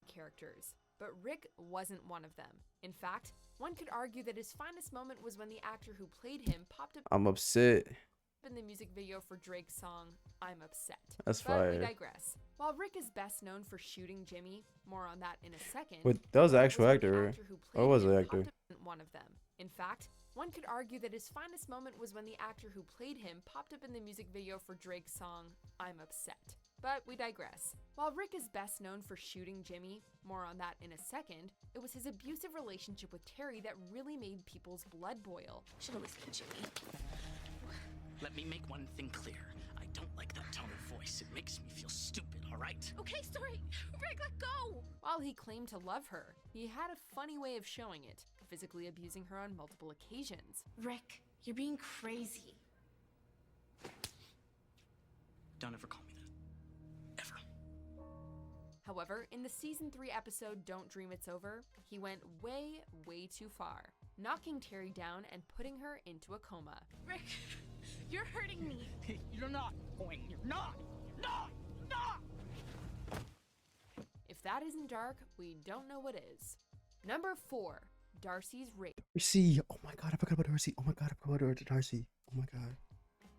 characters, but Rick wasn't one of them. In fact, one could argue that his finest moment was when the actor who played him popped up I'm upset. in the music video for Drake's song, I'm Upset. That's but fire. we digress. While Rick is best known for shooting Jimmy, more on that in a second. Wait, that was the it actual when actor, the right? actor who Or played was him the actor? popped up in one of them. In fact, one could argue that his finest moment was when the actor who played him popped up in the music video for Drake's song, I'm Upset. But we digress. While Rick is best known for shooting Jimmy, more on that in a second, it was his abusive relationship with Terry that really made people's blood boil. Should've listened to Jimmy. Let me make one thing clear. I don't like that tone of voice. It makes me feel stupid, all right? Okay, sorry. Rick, let go! While he claimed to love her, he had a funny way of showing it, physically abusing her on multiple occasions. Rick, you're being crazy. Don't ever call me that. Ever. However, in the season 3 episode Don't Dream It's Over, he went way, way too far, knocking Terry down and putting her into a coma. Rick, you're hurting me. You're not going. You're not. You're not. You're not. If that isn't dark, we don't know what is. Number 4, Darcy's rape. Darcy. Oh my god, I forgot about Darcy. Oh my god, I forgot about Darcy. Oh my god.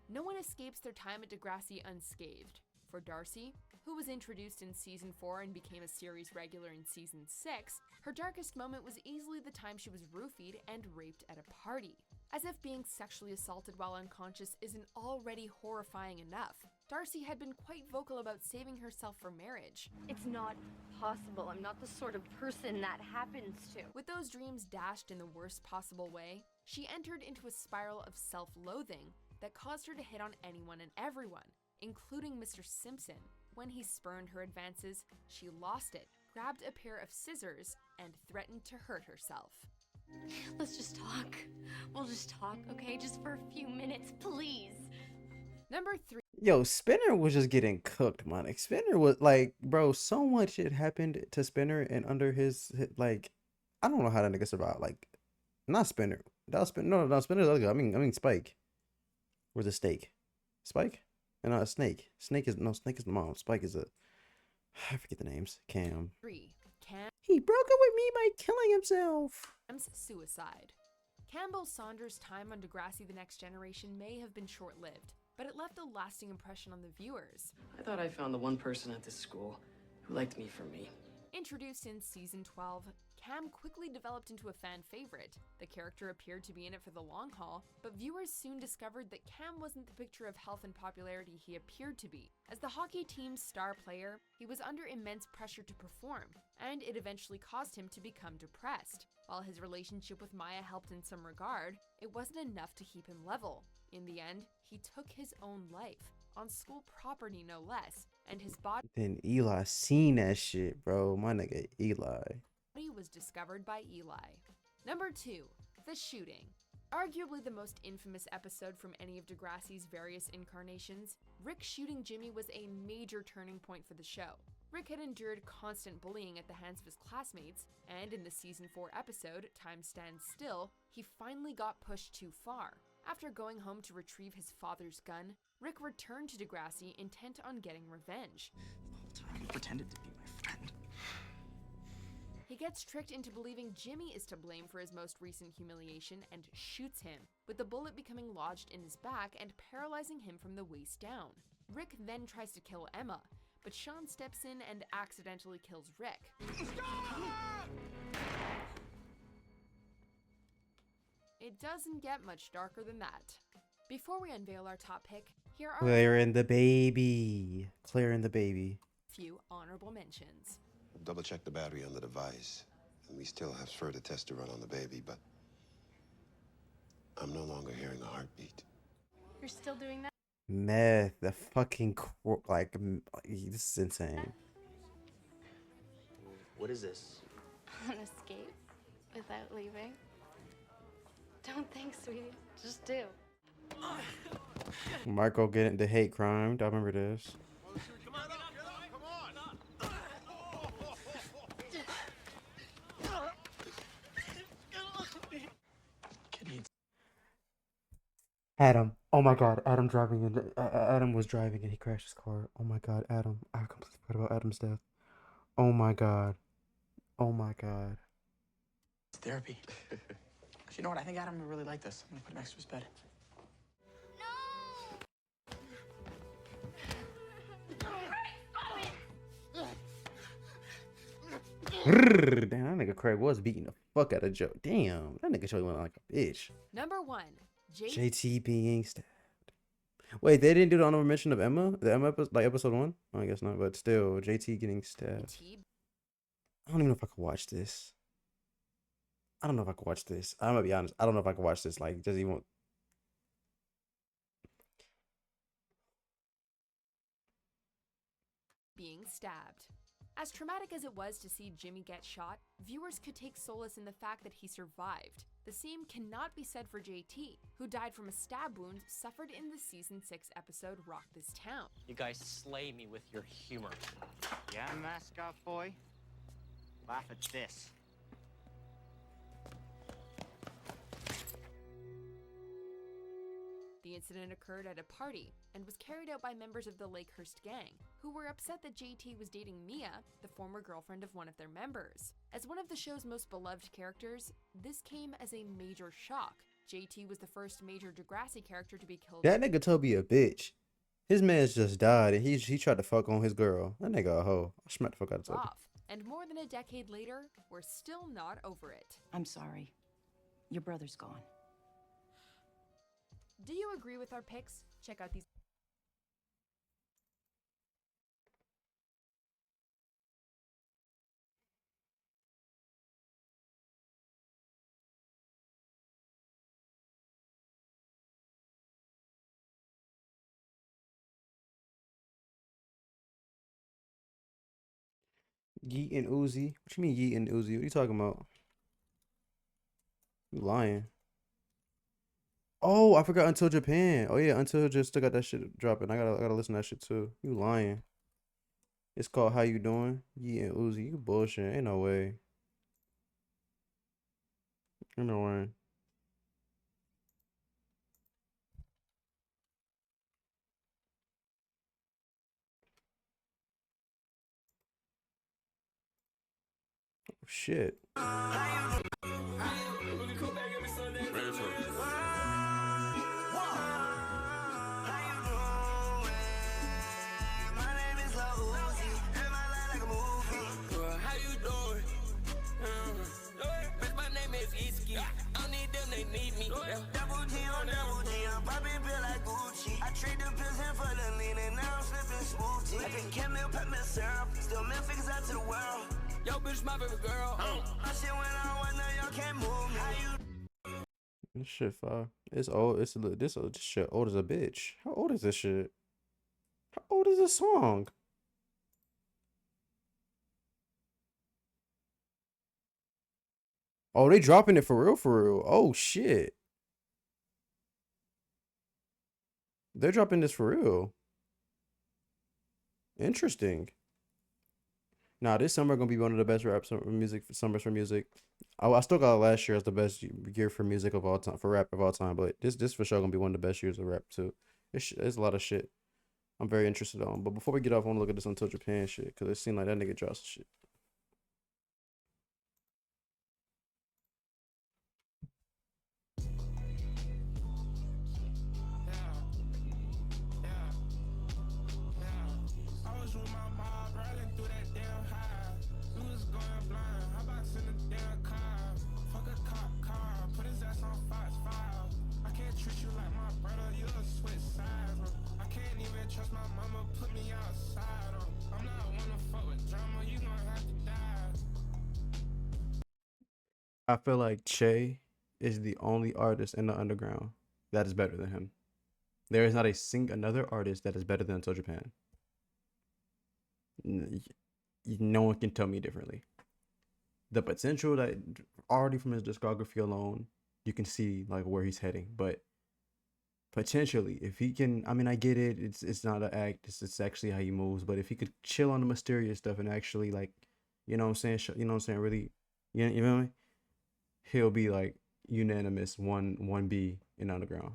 No one escapes their time at Degrassi unscathed. For Darcy, who was introduced in season 4 and became a series regular in season 6, her darkest moment was easily the time she was roofied and raped at a party. As if being sexually assaulted while unconscious isn't already horrifying enough, Darcy had been quite vocal about saving herself for marriage. It's not possible. I'm not the sort of person that happens to. With those dreams dashed in the worst possible way, she entered into a spiral of self-loathing that caused her to hit on anyone and everyone, including Mr. Simpson. When he spurned her advances, she lost it, grabbed a pair of scissors, and threatened to hurt herself. Let's just talk. We'll just talk, okay? Just for a few minutes, please. Number 3. Yo, Spinner was just getting cooked, man. Like, Spinner was like, bro, so much shit happened to Spinner and under his, like, I don't know how that nigga survived. Like, not Spinner. That was Spinner. No, Spinner's the other guy. I mean Spike. Where's the steak? Spike? And not a Snake. Snake is the mom. Spike is I forget the names. Cam. 3. Cam. He broke up with me by killing himself. Cam's suicide. Campbell Saunders' time on Degrassi The Next Generation may have been short-lived, but it left a lasting impression on the viewers. I thought I found the one person at this school who liked me for me. Introduced in season 12, Cam quickly developed into a fan favorite. The character appeared to be in it for the long haul, but viewers soon discovered that Cam wasn't the picture of health and popularity he appeared to be. As the hockey team's star player, he was under immense pressure to perform, and it eventually caused him to become depressed. While his relationship with Maya helped in some regard, it wasn't enough to keep him level. In the end, he took his own life, on school property no less, and his body Then Eli seen that shit, bro. My nigga Eli. was discovered by Eli. Number 2, the shooting. Arguably the most infamous episode from any of Degrassi's various incarnations, Rick shooting Jimmy was a major turning point for the show. Rick had endured constant bullying at the hands of his classmates, and in the season 4 episode, Time Stands Still, he finally got pushed too far. After going home to retrieve his father's gun, Rick returned to Degrassi intent on getting revenge. You pretended to be my friend. He gets tricked into believing Jimmy is to blame for his most recent humiliation and shoots him, with the bullet becoming lodged in his back and paralyzing him from the waist down. Rick then tries to kill Emma, but Sean steps in and accidentally kills Rick. It doesn't get much darker than that. Before we unveil our top pick, here are Claire and the baby. Claire and the baby. a few honorable mentions. Double check the battery on the device, and we still have further tests to run on the baby, but I'm no longer hearing a heartbeat. You're still doing that? Meth. The fucking this is insane. What is this? An escape without leaving? Don't think, sweetie. Just do. Marco getting the hate crime. I remember this. Kid needs Adam. Oh my God, Adam driving in. Adam was driving and he crashed his car. Oh my God, Adam. I completely forgot about Adam's death. Oh my God. Oh my God. It's therapy. You know what? I think Adam would really like this. I'm gonna put it next to his bed. Damn, that nigga Craig was beating the fuck out of Joe. Damn, that nigga Joey went like a bitch. Number 1. JT being stabbed. Wait, they didn't do the honorable mention of Emma? The Emma episode, like episode 1? Oh, I guess not, but still, JT getting stabbed. I don't even know if I could watch this. I don't know if I could watch this. I'm gonna be honest. I don't know if I could watch this. Like, does he want? Being stabbed. As traumatic as it was to see Jimmy get shot, viewers could take solace in the fact that he survived. The same cannot be said for JT, who died from a stab wound suffered in the season 6 episode Rock This Town. You guys slay me with your humor. Yeah, mascot boy? Laugh at this. The incident occurred at a party and was carried out by members of the Lakehurst gang, who were upset that JT was dating Mia, the former girlfriend of one of their members. As one of the show's most beloved characters, this came as a major shock. JT was the first major Degrassi character to be killed. That nigga Toby a bitch. His man's just died and he tried to fuck on his girl. That nigga a hoe. I smacked the fuck out of Toby. And more than a decade later, we're still not over it. I'm sorry. Your brother's gone. Do you agree with our picks? Check out these. Yeet and Uzi. What you mean Yeet and Uzi? What are you talking about? You lying. Oh, I forgot Until Japan. Oh yeah, Until just still got that shit dropping. I gotta listen to that shit too. You lying. It's called How You Doing? Yeet and Uzi. You bullshit. Ain't no way. Ain't no way. Oh, shit. Yo, bitch, my baby girl. I shit when I want now y'all can't move me. This shit fire. It's old. This shit old as a bitch. How old is this shit? How old is this song? Oh, they dropping it for real, for real. Oh shit. They're dropping this for real. Interesting. Nah, this summer gonna be one of the best summers for music. I still got last year as the best year for music of all time, for rap of all time. But this for sure gonna be one of the best years of rap too. It's a lot of shit I'm very interested on. But before we get off, I want to look at this Until Japan shit because it seemed like that nigga dropped some shit. I feel like Che is the only artist in the underground that is better than him. There is not another artist that is better than Until Japan. No one can tell me differently. The potential that already from his discography alone, you can see like where he's heading. But potentially, if he can, I mean, I get it. It's not an act. It's actually how he moves. But if he could chill on the mysterious stuff and actually like, you know what I'm saying? You know what I'm saying? Really, you know me? He'll be like unanimous 1B in underground.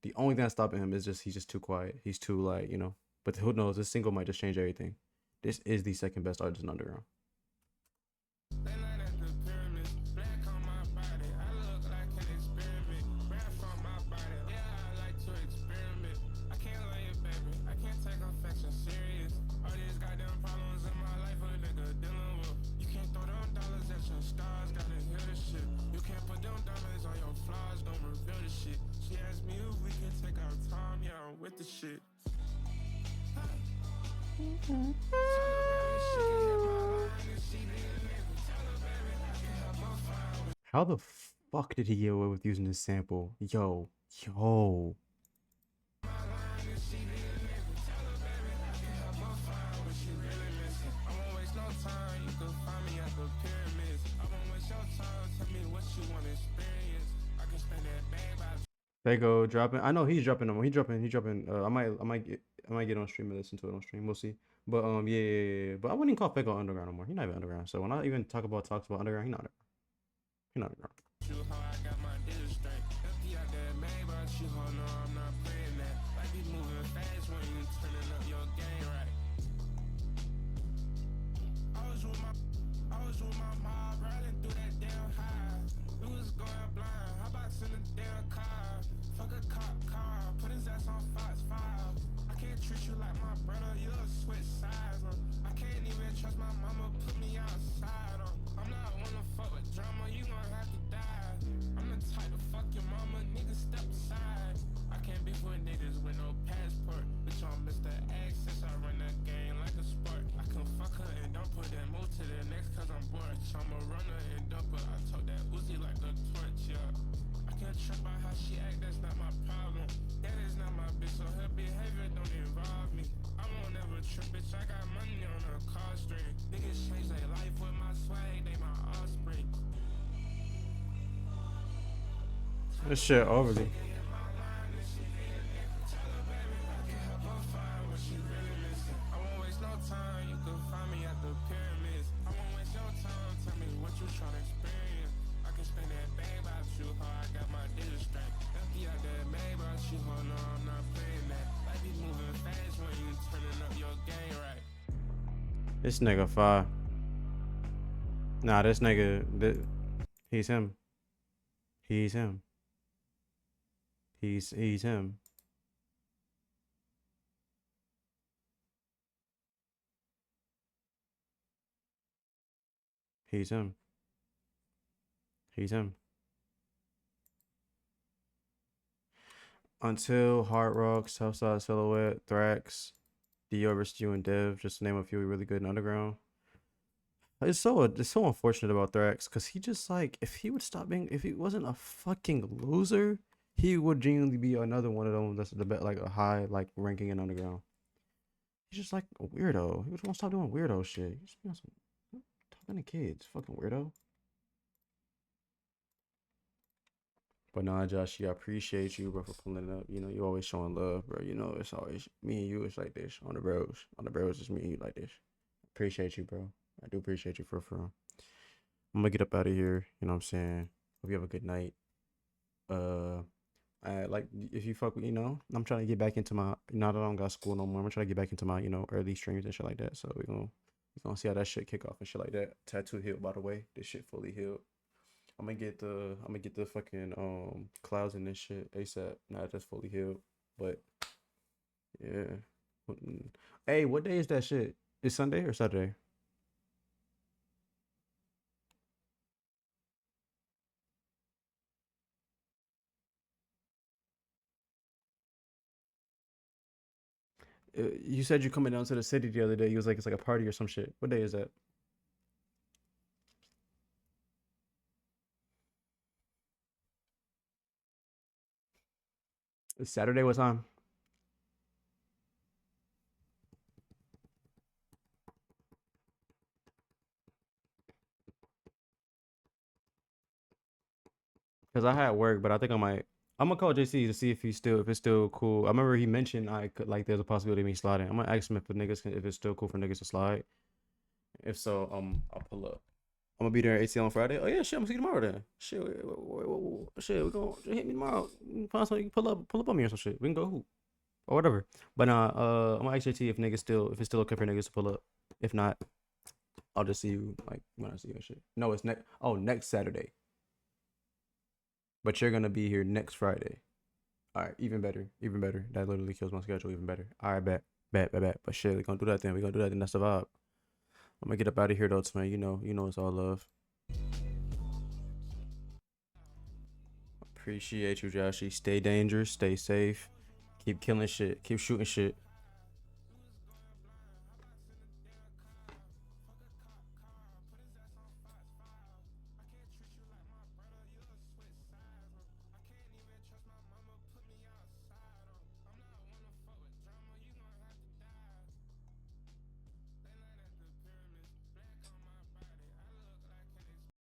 The only thing that's stopping him is just he's just too quiet. He's too like, you know. But who knows? This single might just change everything. This is the second best artist in underground. With the shit. How the fuck did he get away with using this sample? Yo. Fago dropping. I know he's dropping them. He's dropping. I might get on stream and listen to it on stream. We'll see. But yeah. But I wouldn't even call Fago underground no more. He's not even underground. So when I even talks about underground, he's not underground. He's not underground. This shit overly. This nigga fire. Nah, this nigga, he's him. He's him. He's him. He's him. He's him. Until, Hard Rock, Southside Silhouette, Thrax, Dior, Stew, and Dev, just to name a few really good in underground. It's so unfortunate about Thrax, because he just like, if he wasn't a fucking loser, he would genuinely be another one of them that's the best, like a high like ranking in underground. He's just like a weirdo. He just won't stop doing weirdo shit. He's just be on some talking to kids, fucking weirdo. But nah, Josh, I appreciate you, bro, for pulling it up. You know, you always showing love, bro. You know, it's always me and you. It's like this on the bros. On the bros, it's me and you like this. Appreciate you, bro. I do appreciate you for real. I'm gonna get up out of here. You know what I'm saying? Hope you have a good night. I like if you fuck with, you know, I'm trying to get back into my, now that I don't got school no more, I'm trying to get back into my, you know, early streams and shit like that. So we're gonna see how that shit kick off and shit like that. Tattoo healed, by the way. This shit fully healed. I'm gonna get the fucking clouds in this shit ASAP. Nah, that's fully healed. But yeah. Hey, what day is that shit? Is Sunday or Saturday? You said you coming down to the city the other day. You was like, it's like a party or some shit. What day is that? It's Saturday. What time? Because I had work, but I think I'm gonna call JC to see if it's still cool. I remember he mentioned there's a possibility of me sliding. I'm gonna ask him if it's still cool for niggas to slide. If so, I'll pull up. I'm gonna be there at ATL on Friday. Oh yeah, shit, I'm gonna see you tomorrow then. Shit, shit, we gonna hit me tomorrow. Find something, pull up on me or some shit. We can go hoop or whatever. But I'm gonna ask JT if it's still okay for niggas to pull up. If not, I'll just see you like when I see you and shit. No, it's next Saturday. But you're gonna be here next Friday. All right, even better. That literally kills my schedule even better. All right, bet. But shit, we gonna do that then. That's the vibe. I'm gonna get up out of here though, man. You know, it's all love. Appreciate you, Joshy. Stay dangerous, stay safe, keep killing shit, keep shooting shit.